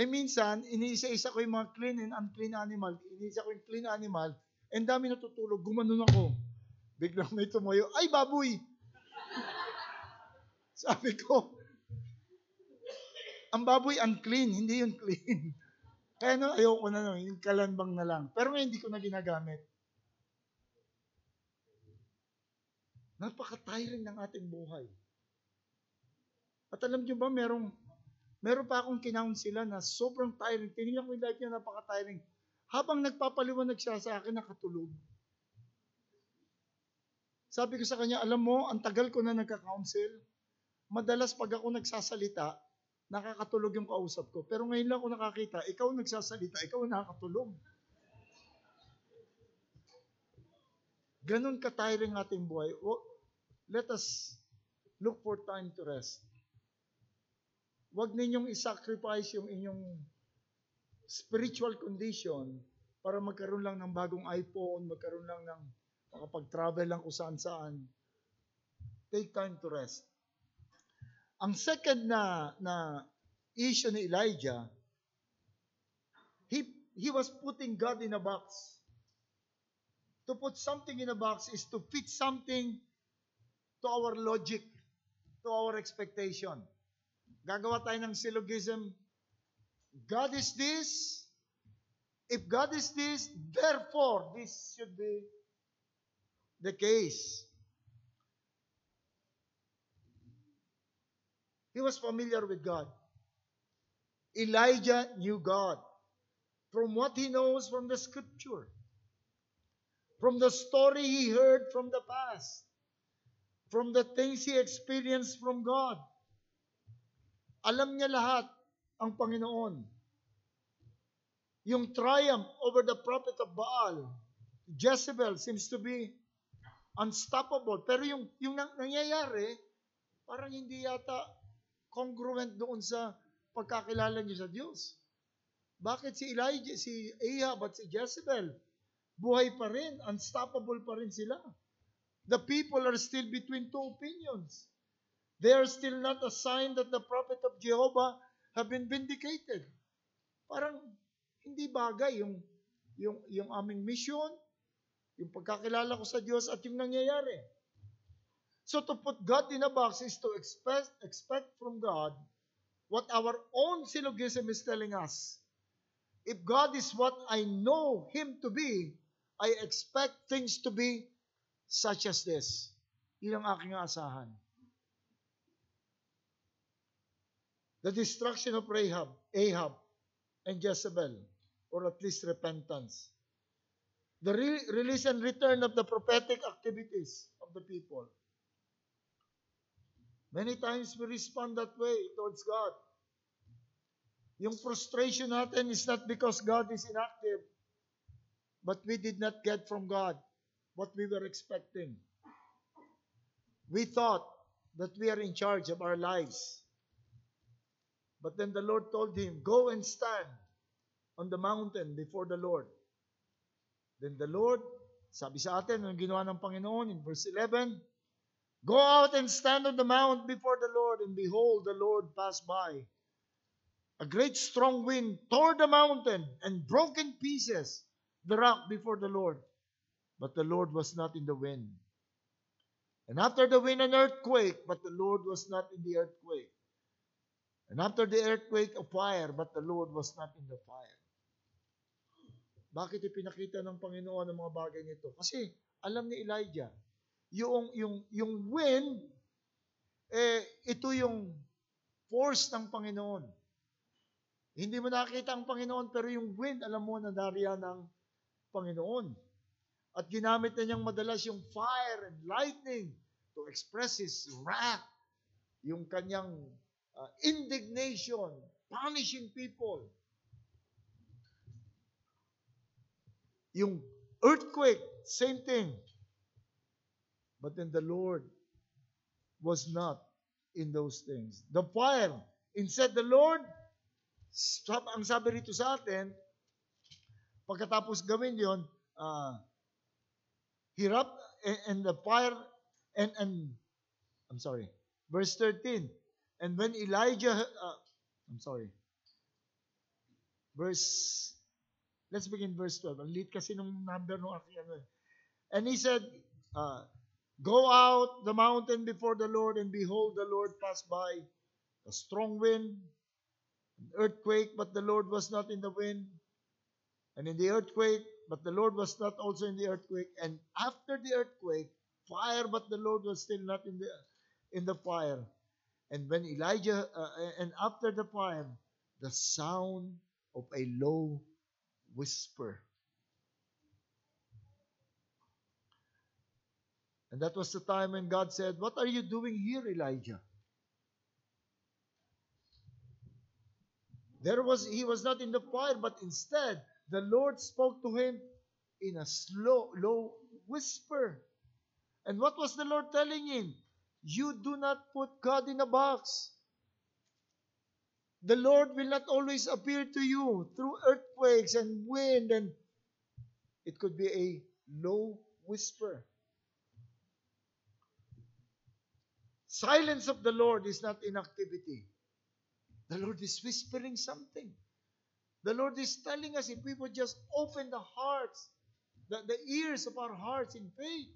Minsan, iniisa-isa ko yung mga clean and unclean animal. Iniisa ko yung clean animal, and dami natutulog, gumanon ako. Biglang may tumayo, ay baboy! Sabi ko, ang baboy unclean, hindi yun clean. Kaya ayoko na yung kalanbang na lang. Pero ngayon hindi ko na ginagamit. Napaka-tiring ng ating buhay. At alam niyo ba, meron pa akong kinounsela na sobrang tiring. Tinignan ko yung life niya, napaka-tiring. Habang nagpapaliwanag siya sa akin, nakatulog. Sabi ko sa kanya, alam mo, ang tagal ko na nagka-counsel. Madalas pag ako nagsasalita, nakakatulog yung kausap ko. Pero ngayon lang ako nakakita, ikaw nagsasalita, ikaw nakakatulog. Ganon ka-tiring ating buhay. Let us look for time to rest. Huwag ninyong i-sacrifice yung inyong spiritual condition para magkaroon lang ng bagong iPhone, magkaroon lang ng makapag-travel lang kung saan-saan. Take time to rest. Ang second na issue ni Elijah, he was putting God in a box. To put something in a box is to fit something to our logic, to our expectation. Gagawa tayo ng syllogism. God is this. If God is this, therefore, this should be the case. He was familiar with God. Elijah knew God from what he knows from the scripture, from the story he heard from the past, from the things he experienced from God. Alam niya lahat ang Panginoon. Yung triumph over the prophet of Baal, Jezebel, seems to be unstoppable. Pero yung nangyayari, parang hindi yata congruent doon sa pagkakilala niyo sa Diyos. Bakit si Elijah, si Ahab at si Jezebel, buhay pa rin, unstoppable pa rin sila? The people are still between two opinions. They are still not a sign that the prophet of Jehovah have been vindicated. Parang hindi bagay yung aming mission, yung pagkakilala ko sa Diyos at yung nangyayari. So to put God in a box is to expect from God what our own syllogism is telling us. If God is what I know Him to be, I expect things to be such as this. Yun ang aking aasahan. The destruction of Ahab and Jezebel, or at least repentance. The release and return of the prophetic activities of the people. Many times we respond that way towards God. Yung frustration natin is not because God is inactive, but we did not get from God what we were expecting. We thought that we are in charge of our lives. But then the Lord told him, go and stand on the mountain before the Lord. Then the Lord, sabi sa atin, ang ginawa ng Panginoon in verse 11, go out and stand on the mount before the Lord, and behold, the Lord passed by. A great strong wind tore the mountain and broke in pieces the rock before the Lord. But the Lord was not in the wind. And after the wind, an earthquake, but the Lord was not in the earthquake. And after the earthquake, a fire, but the Lord was not in the fire. Bakit ipinakita ng Panginoon ang mga bagay nito? Kasi alam ni Elijah, yung wind, ito yung force ng Panginoon. Hindi mo nakita ang Panginoon, pero yung wind, alam mo na dariyan ng Panginoon. At ginamit na niyang madalas yung fire and lightning to express His wrath, yung kanyang indignation, punishing people. Yung earthquake, same thing. But then the Lord was not in those things. The fire, instead the Lord, ang sabi rito sa atin, pagkatapos gawin yon, hirap, and the fire, and I'm sorry, verse 13, and when Elijah, let's begin verse 12. Ang lead kasi nung number nung aking ano. And he said, go out the mountain before the Lord, and behold, the Lord passed by, a strong wind, an earthquake, but the Lord was not in the wind, and in the earthquake, but the Lord was not also in the earthquake, and after the earthquake, fire, but the Lord was still not in the fire. And when Elijah, and after the fire, the sound of a low whisper. And that was the time when God said, what are you doing here, Elijah? He was not in the fire, but instead, the Lord spoke to him in a low whisper. And what was the Lord telling him? You do not put God in a box. The Lord will not always appear to you through earthquakes and wind, and it could be a low whisper. Silence of the Lord is not inactivity. The Lord is whispering something. The Lord is telling us, if we would just open the hearts, the ears of our hearts in faith,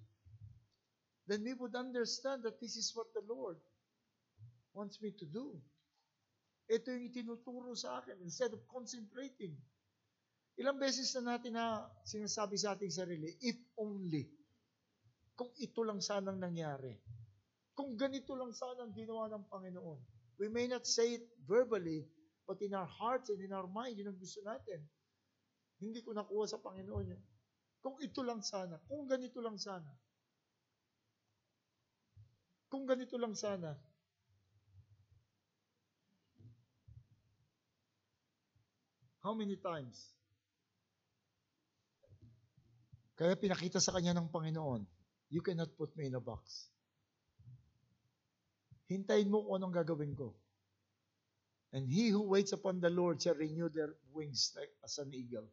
then we would understand that this is what the Lord wants me to do. Ito yung itinuturo sa akin instead of concentrating. Ilang beses na natin na sinasabi sa ating sarili, if only, kung ito lang sanang nangyari, kung ganito lang sanang ginawa ng Panginoon. We may not say it verbally, but in our hearts and in our mind, yun ang gusto natin. Hindi ko nakuha sa Panginoon yun. Kung ito lang sana, kung ganito lang sana. Kung ganito lang sana. How many times? Kaya pinakita sa kanya ng Panginoon, you cannot put me in a box. Hintayin mo kung anong gagawin ko. And he who waits upon the Lord shall renew their wings like as an eagle.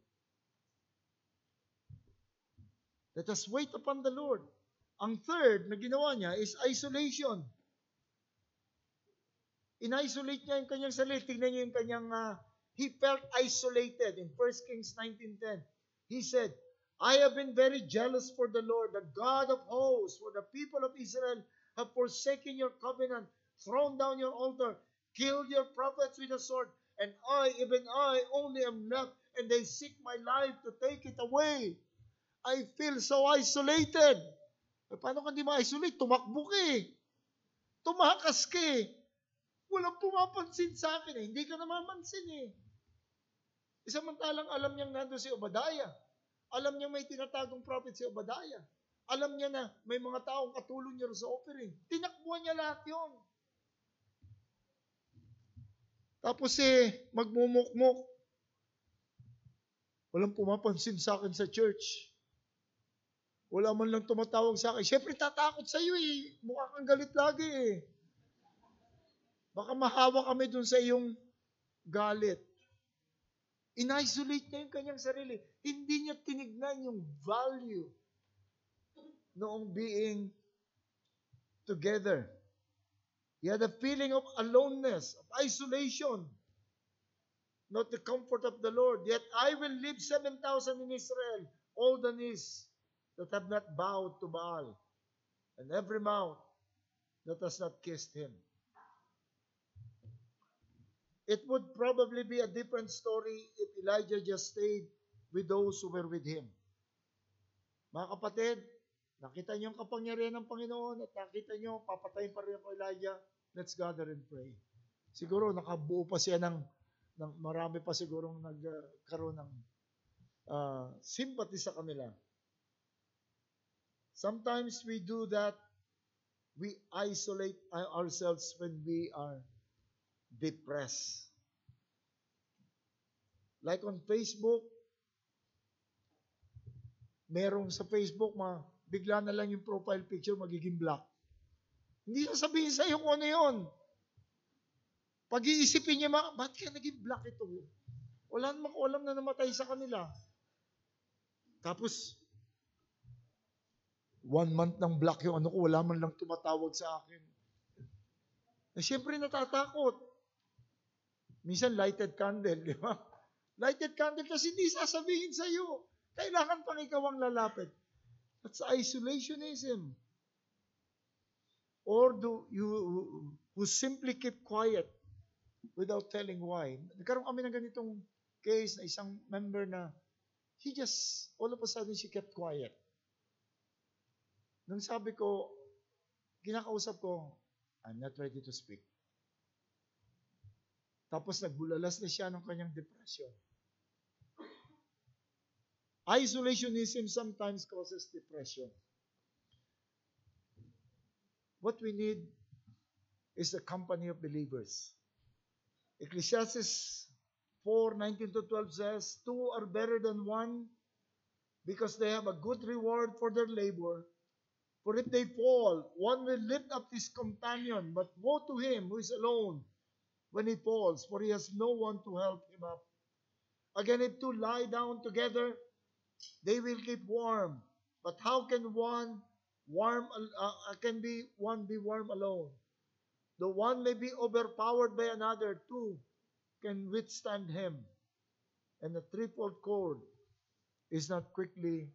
Let us wait upon the Lord. Ang third na ginawa niya is isolation. In-isolate niya yung kanyang sarili. Tingnan niyo yung kanyang, he felt isolated. In 1 Kings 19:10, he said, I have been very jealous for the Lord, the God of hosts, for the people of Israel have forsaken your covenant, thrown down your altar, killed your prophets with a sword, and I, even I, only am left, and they seek my life to take it away. I feel so isolated. Paano ka hindi ma-isolate? Tumakbo ka eh. Tumakas ka eh. Walang pumapansin sa akin eh. Hindi ka namamansin eh. Samantalang alam niyang nandun si Obadiah. Alam niya may tinatagong prophet si Obadiah. Alam niya na may mga taong katulong niya sa offering. Tinakbuhan niya lahat yun. Tapos magmumukmuk. Walang pumapansin sa akin sa church. Wala man lang tumatawag sa akin. Siyempre tatakot sa iyo eh. Mukha kang galit lagi eh. Baka mahawa kami dun sa iyong galit. In-isolate niya yung kanyang sarili. Hindi niya tinignan yung value noong being together. He had a feeling of aloneness, of isolation, not the comfort of the Lord. Yet I will leave 7,000 in Israel, all the knees that have not bowed to Baal. and every mouth that has not kissed him. It would probably be a different story if Elijah just stayed with those who were with him. Mga kapatid, nakita niyo ang kapangyarihan ng Panginoon at nakita niyo, papatayin pa rin ako Elijah. Let's gather and pray. Siguro nakabuo pa siya ng marami pa sigurong nagkaroon ng sympathy sa kanila. Sometimes we do that. We isolate ourselves when we are depressed. Like on Facebook, merong sa Facebook, bigla na lang yung profile picture magiging black. Hindi sasabihin sa iyo kung ano yun. Pag-iisipin niya, ba't kaya naging black ito? Wala namang alam na namatay sa kanila. Tapos, 1 month ng black yung ano ko, wala man lang tumatawag sa akin. Siyempre natatakot. Minsan lighted candle, di ba? Lighted candle kasi hindi sasabihin sa iyo. Kailangan pang ikaw ang lalapit. That's isolationism. Or do you who simply keep quiet without telling why. Nagkaroon kami ng ganitong case na isang member na he just, all of a sudden, she kept quiet. Nung sabi ko, kinakausap ko, I'm not ready to speak. Tapos nagbulalas na siya ng kanyang depression. Isolationism sometimes causes depression. What we need is the company of believers. Ecclesiastes 4:19-12 says, 2 are better than 1 because they have a good reward for their labor. For if they fall, one will lift up his companion, but woe to him who is alone when he falls, for he has no one to help him up. Again, if two lie down together, they will keep warm. But how can one be warm alone? Though one may be overpowered by another, two can withstand him. And the threefold cord is not quickly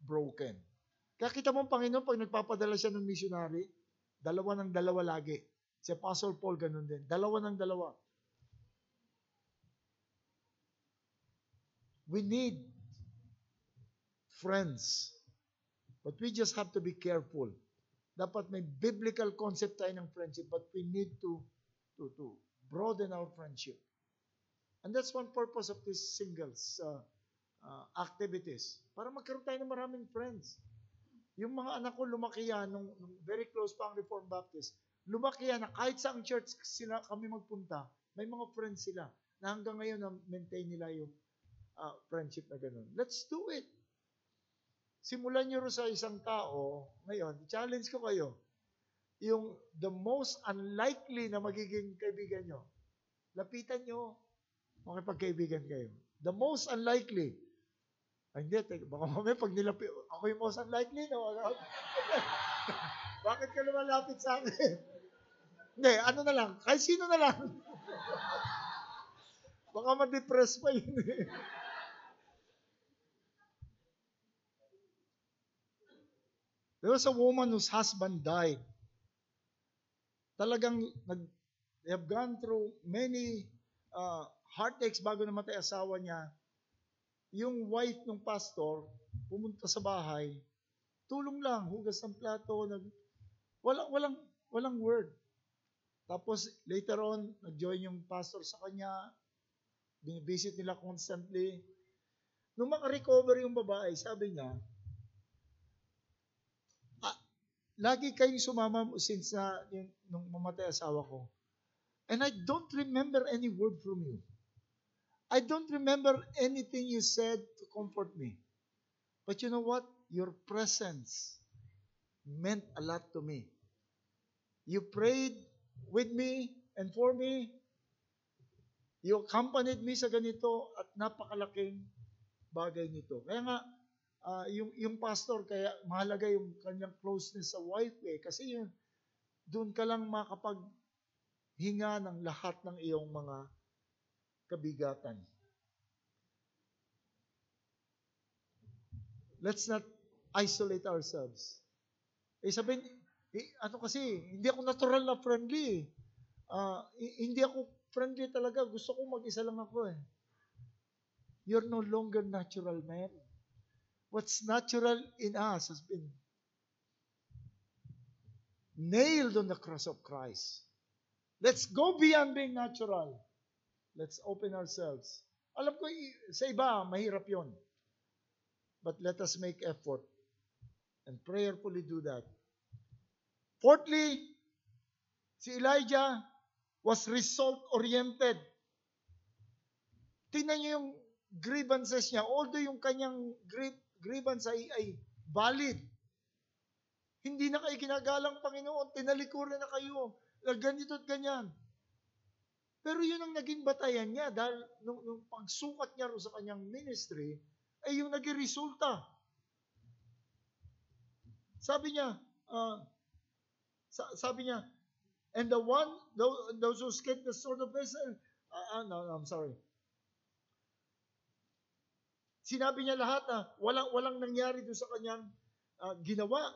broken. Kaya kita mo ang Panginoon, pag nagpapadala siya ng missionary, 2 ng 2 lagi. Si Apostle Paul ganun din. 2 ng 2. We need friends. But we just have to be careful. Dapat may biblical concept tayo ng friendship, but we need to broaden our friendship. And that's one purpose of these singles activities. Para magkaroon tayo ng maraming friends. Yung mga anak ko lumaki yan, nung very close pa ang Reformed Baptist, lumaki yan na kahit saang church sila kami magpunta, may mga friends sila na hanggang ngayon na-maintain nila yung friendship na gano'n. Let's do it. Simulan nyo rin sa isang tao, ngayon, challenge ko kayo, yung the most unlikely na magiging kaibigan nyo, lapitan nyo, makipagkaibigan kayo. The most unlikely. Hindi, baka mamaya pag nilapit, ako yung most unlikely, no? Bakit ka lumalapit sa akin? Hindi, ano na lang, kahit sino na lang. Baka ma-depress pa yun eh. There was a woman whose husband died. Talagang they have gone through many heartaches bago namatay asawa niya. Yung wife ng pastor, pumunta sa bahay, tulong lang, hugas ng plato, walang word. Tapos later on, nag-join yung pastor sa kanya, binivisit nila constantly. Nung maka-recover yung babae, sabi niya, lagi kayong sumama since nung mamatay asawa ko. And I don't remember any word from you. I don't remember anything you said to comfort me. But you know what? Your presence meant a lot to me. You prayed with me and for me. You accompanied me sa ganito at napakalaking bagay nito. Kaya nga, yung pastor, kaya mahalaga yung kanyang closeness sa wife kasi yun, doon ka lang makapaghinga ng lahat ng iyong mga kabigatan. Let's not isolate ourselves. Sabihin, Ano kasi, hindi ako natural na friendly. Hindi ako friendly talaga. Gusto ko mag-isa lang ako eh. You're no longer natural, man. What's natural in us has been nailed on the cross of Christ. Let's go beyond being natural. Let's open ourselves. Alam ko, sa iba, mahirap yon. But let us make effort and prayerfully do that. Fourthly, si Elijah was result-oriented. Tingnan niyo yung grievances niya. Although yung kanyang grievance ay valid. Hindi na kayo ginagalang Panginoon. Tinalikuran na kayo. Ganito at ganyan. Pero yun ang naging batayan niya dahil nung pagsukat niya ro sa kanyang ministry, ay yung naging resulta. Sabi niya, and those who escaped the sword of Israel, I'm sorry. Sinabi niya lahat walang nangyari doon sa kanyang ginawa.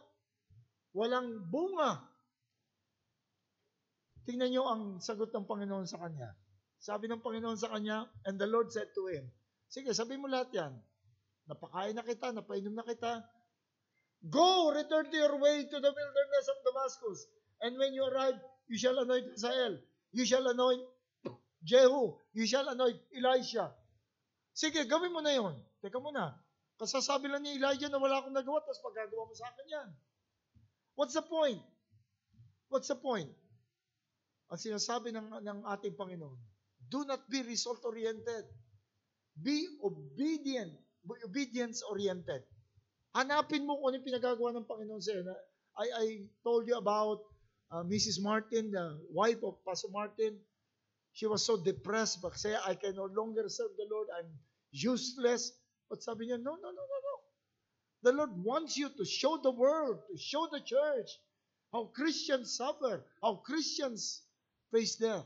Walang bunga. Tingnan niyo ang sagot ng Panginoon sa kanya. Sabi ng Panginoon sa kanya, and the Lord said to him, sige, sabi mo lahat yan. Napakain na kita, napainom na kita. Go, return to your way to the wilderness of Damascus. And when you arrive, you shall anoint Hazael. You shall anoint Jehu. You shall anoint Elisha. Sige, gawin mo na yun. Teka muna. Kasasabi lang ni Elijah na wala akong nagawa, tapos pagkagawa mo sa akin yan. What's the point? What's the point? Ang sinasabi ng ating Panginoon, do not be result-oriented. Be obedient. Obedience-oriented. Hanapin mo kung ano yung pinagagawa ng Panginoon sa'yo. I told you about Mrs. Martin, the wife of Pastor Martin. She was so depressed kasi I can no longer serve the Lord. I'm useless. But sabi niya, no. The Lord wants you to show the world, to show the church how Christians suffer, how Christians face death.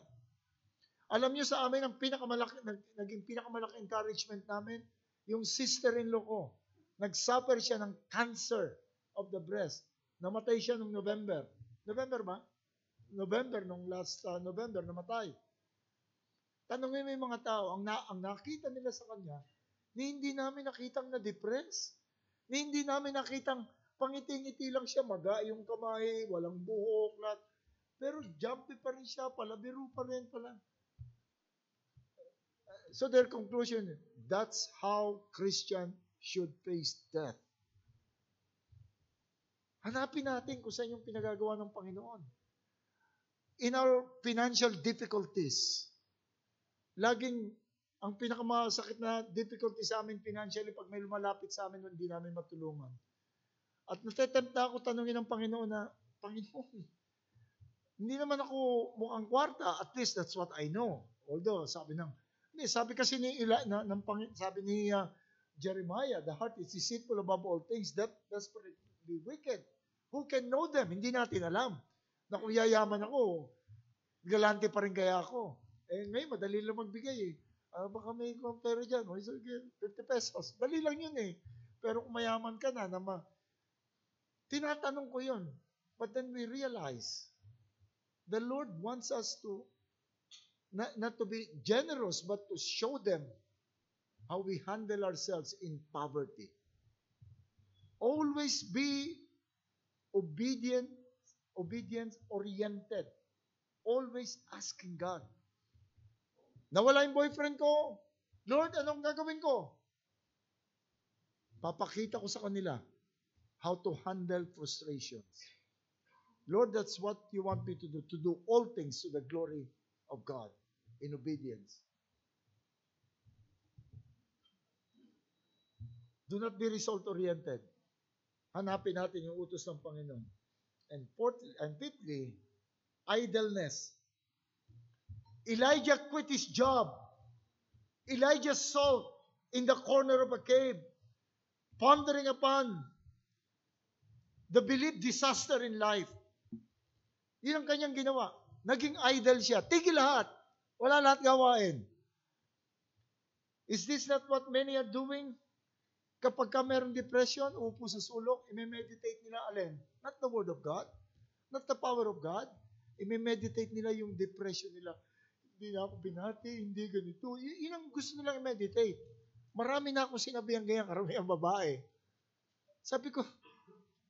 Alam niyo sa amin, naging pinakamalaki encouragement namin, yung sister-in-law ko, nag-suffer siya ng cancer of the breast. Namatay siya nung November. November ba? November, nung last November, namatay. Tanungin mo yung mga tao, ang nakita nila sa kanya, hindi namin nakitang na-depress. Hindi namin nakitang pangiti-ngiti lang siya, maga yung kamay, walang buhok, lahat. Pero jumpy pa rin siya, palabiro pa rin pala. So their conclusion, that's how Christian should face death. Hanapin natin kung saan yung pinagagawa ng Panginoon. In our financial difficulties, laging ang pinakamasakit na difficulty sa amin financially pag may lumalapit sa amin hindi namin matulungan. At natetempt na ako tanungin ng Panginoon na, Panginoon, hindi naman ako mukhang kwarta, at least that's what I know. Although, sabi kasi sabi ni Jeremiah, the heart is deceitful above all things, that desperately wicked. Who can know them? Hindi natin alam. Na kung yayaman ako, galante pa rin kaya ako. Ngayon, madali lang magbigay eh. Baka may compare dyan, 50 pesos. Dali lang yun eh. Pero kung mayaman ka na, tinatanong ko yun. But then we realize, the Lord wants us to, not to be generous, but to show them how we handle ourselves in poverty. Always be obedience-oriented. Always asking God. Nawala yung boyfriend ko. Lord, anong gagawin ko? Papakita ko sa kanila how to handle frustrations. Lord, that's what you want me to do all things to the glory of God in obedience. Do not be result-oriented. Hanapin natin yung utos ng Panginoon. And fifthly, idleness. Elijah quit his job. Elijah sulked in the corner of a cave, pondering upon the believed disaster in life. Yun ang kanyang ginawa. Naging idle siya. Tigil lahat. Wala lahat gawain. Is this not what many are doing? Kapag ka mayroong depression, upo sa sulok, i-meditate nila alin? Not the Word of God. Not the power of God. I-meditate nila yung depression nila. Hindi na ako binati, hindi ganito. Yun ang gusto nilang i-meditate. Marami na akong sinabihan ganyan, karamihan babae. Sabi ko,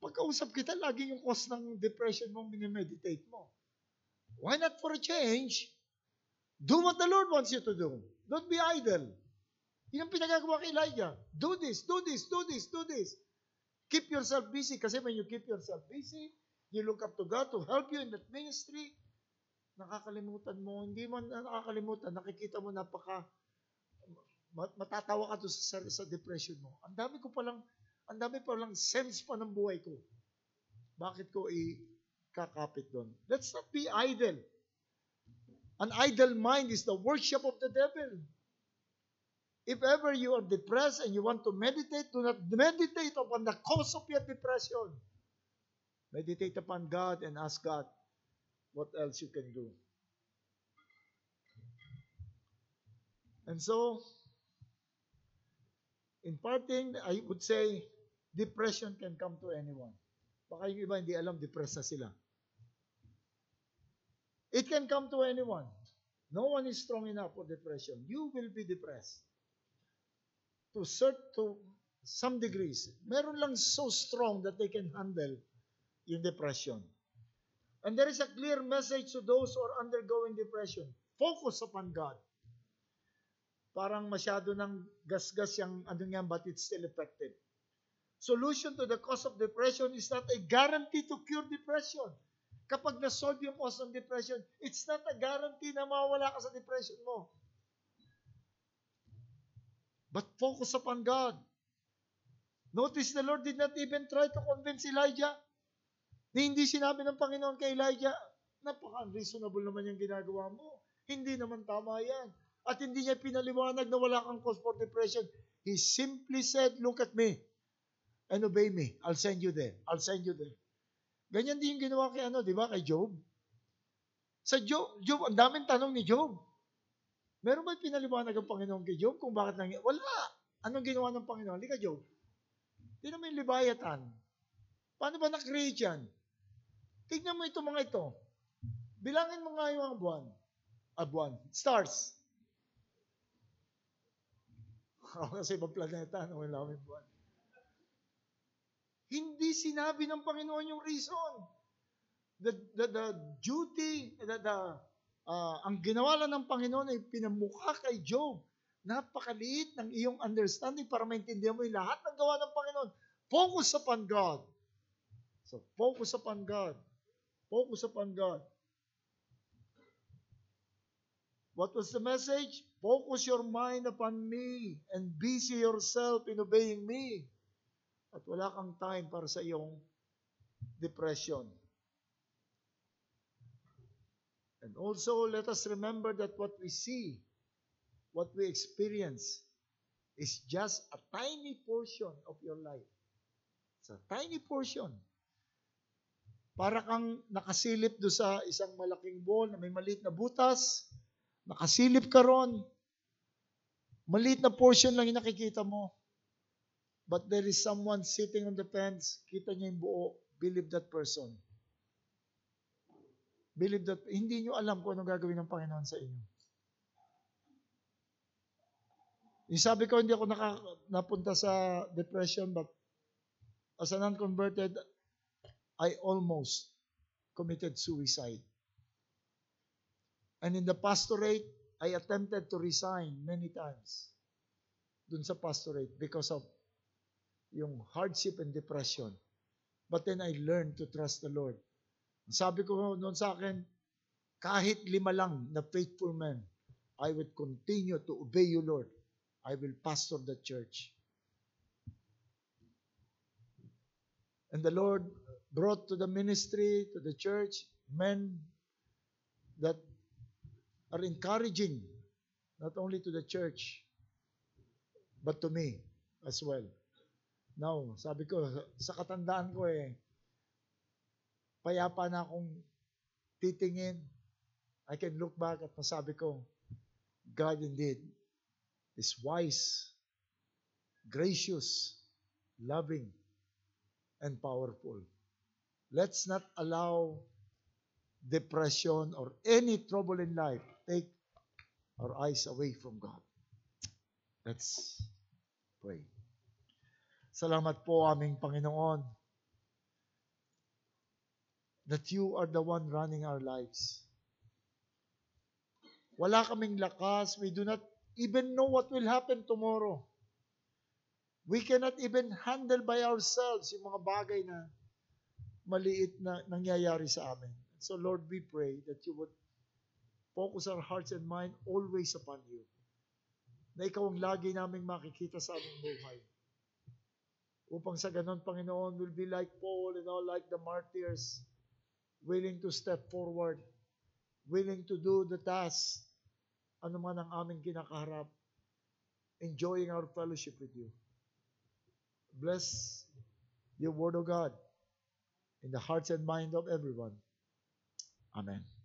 pagkausap kita, lagi yung cause ng depression mo, minimeditate mo. Why not for a change? Do what the Lord wants you to do. Don't be idle. Yun ang pinagagawa kay Elijah. Do this, do this, do this, do this. Keep yourself busy. Kasi when you keep yourself busy, you look up to God to help you in that ministry. Nakakalimutan mo. Hindi mo nakakalimutan. Nakikita mo matatawa ka doon sa depression mo. Ang dami pa lang sense pa ng buhay ko. Bakit ko ikakapit doon? Let's not be idle. An idle mind is the worship of the devil. If ever you are depressed and you want to meditate, do not meditate upon the cause of your depression. Meditate upon God and ask God what else you can do. And so, in parting, I would say, depression can come to anyone. Baka yung iba hindi alam, depressed na sila. It can come to anyone. No one is strong enough for depression. You will be depressed. To some degrees. Meron lang so strong that they can handle yung depression. And there is a clear message to those who are undergoing depression. Focus upon God. Parang masyado ng gasgas yung but it's still effective. Solution to the cause of depression is not a guarantee to cure depression. Kapag na-solve yung cause ng depression, it's not a guarantee na mawala ka sa depression mo. But focus upon God. Notice the Lord did not even try to convince Elijah. Hindi sinabi ng Panginoon kay Elijah, napaka-unreasonable naman yung ginagawa mo. Hindi naman tama yan. At hindi niya pinaliwanag na wala kang cause for depression. He simply said, look at me and obey me. I'll send you there. I'll send you there. Ganyan din yung ginawa kay di ba? Kay Job. Sa Job, ang daming tanong ni Job. Meron ba pinaliwanag ang Panginoon kay Job kung bakit nangyari? Wala. Anong ginawa ng Panginoon? Hindi ka Job. Tignan mo yung Leviathan. Paano ba na-create yan? Tignan mo ito mga ito. Bilangin mo nga yung buwan. Stars. Kasi ibang planeta, wala may buwan. Hindi sinabi ng Panginoon yung reason. The duty, ang ginawa lang ng Panginoon ay pinamukha kay Job. Napakaliit ng iyong understanding para maintindihan mo yung lahat ng gawa ng Panginoon. Focus upon God. So, focus upon God. Focus upon God. What was the message? Focus your mind upon me and busy yourself in obeying me. At wala kang time para sa iyong depression. And also, let us remember that what we see, what we experience, is just a tiny portion of your life. It's a tiny portion. Para kang nakasilip do sa isang malaking bowl na may maliit na butas, nakasilip ka ron, maliit na portion lang yung nakikita mo. But there is someone sitting on the fence, kita niya yung buo, believe that person. Believe that, hindi nyo alam kung anong gagawin ng Panginoon sa inyo. Yung sabi ko, hindi ako napunta sa depression, but as a non-converted, I almost committed suicide. And in the pastorate, I attempted to resign many times dun sa pastorate because of yung hardship and depression. But then I learned to trust the Lord. Sabi ko noon sa akin, kahit 5 lang na faithful men, I would continue to obey you, Lord. I will pastor the church. And the Lord brought to the ministry, to the church, men that are encouraging, not only to the church, but to me as well. Now, sabi ko, sa katandaan ko payapa na akong titingin. I can look back at masabi ko, God indeed is wise, gracious, loving, and powerful. Let's not allow depression, or any trouble in life take our eyes away from God. Let's pray. Salamat po aming Panginoon that you are the one running our lives. Wala kaming lakas. We do not even know what will happen tomorrow. We cannot even handle by ourselves yung mga bagay na maliit na nangyayari sa amin. So Lord, we pray that you would focus our hearts and mind always upon you. Na ikaw ang lagi naming makikita sa aming buhay. Upang sa ganon, Panginoon, will be like Paul and all like the martyrs, willing to step forward, willing to do the task, ano man ang aming kinakaharap, enjoying our fellowship with you. Bless your word, O God, in the hearts and mind of everyone. Amen.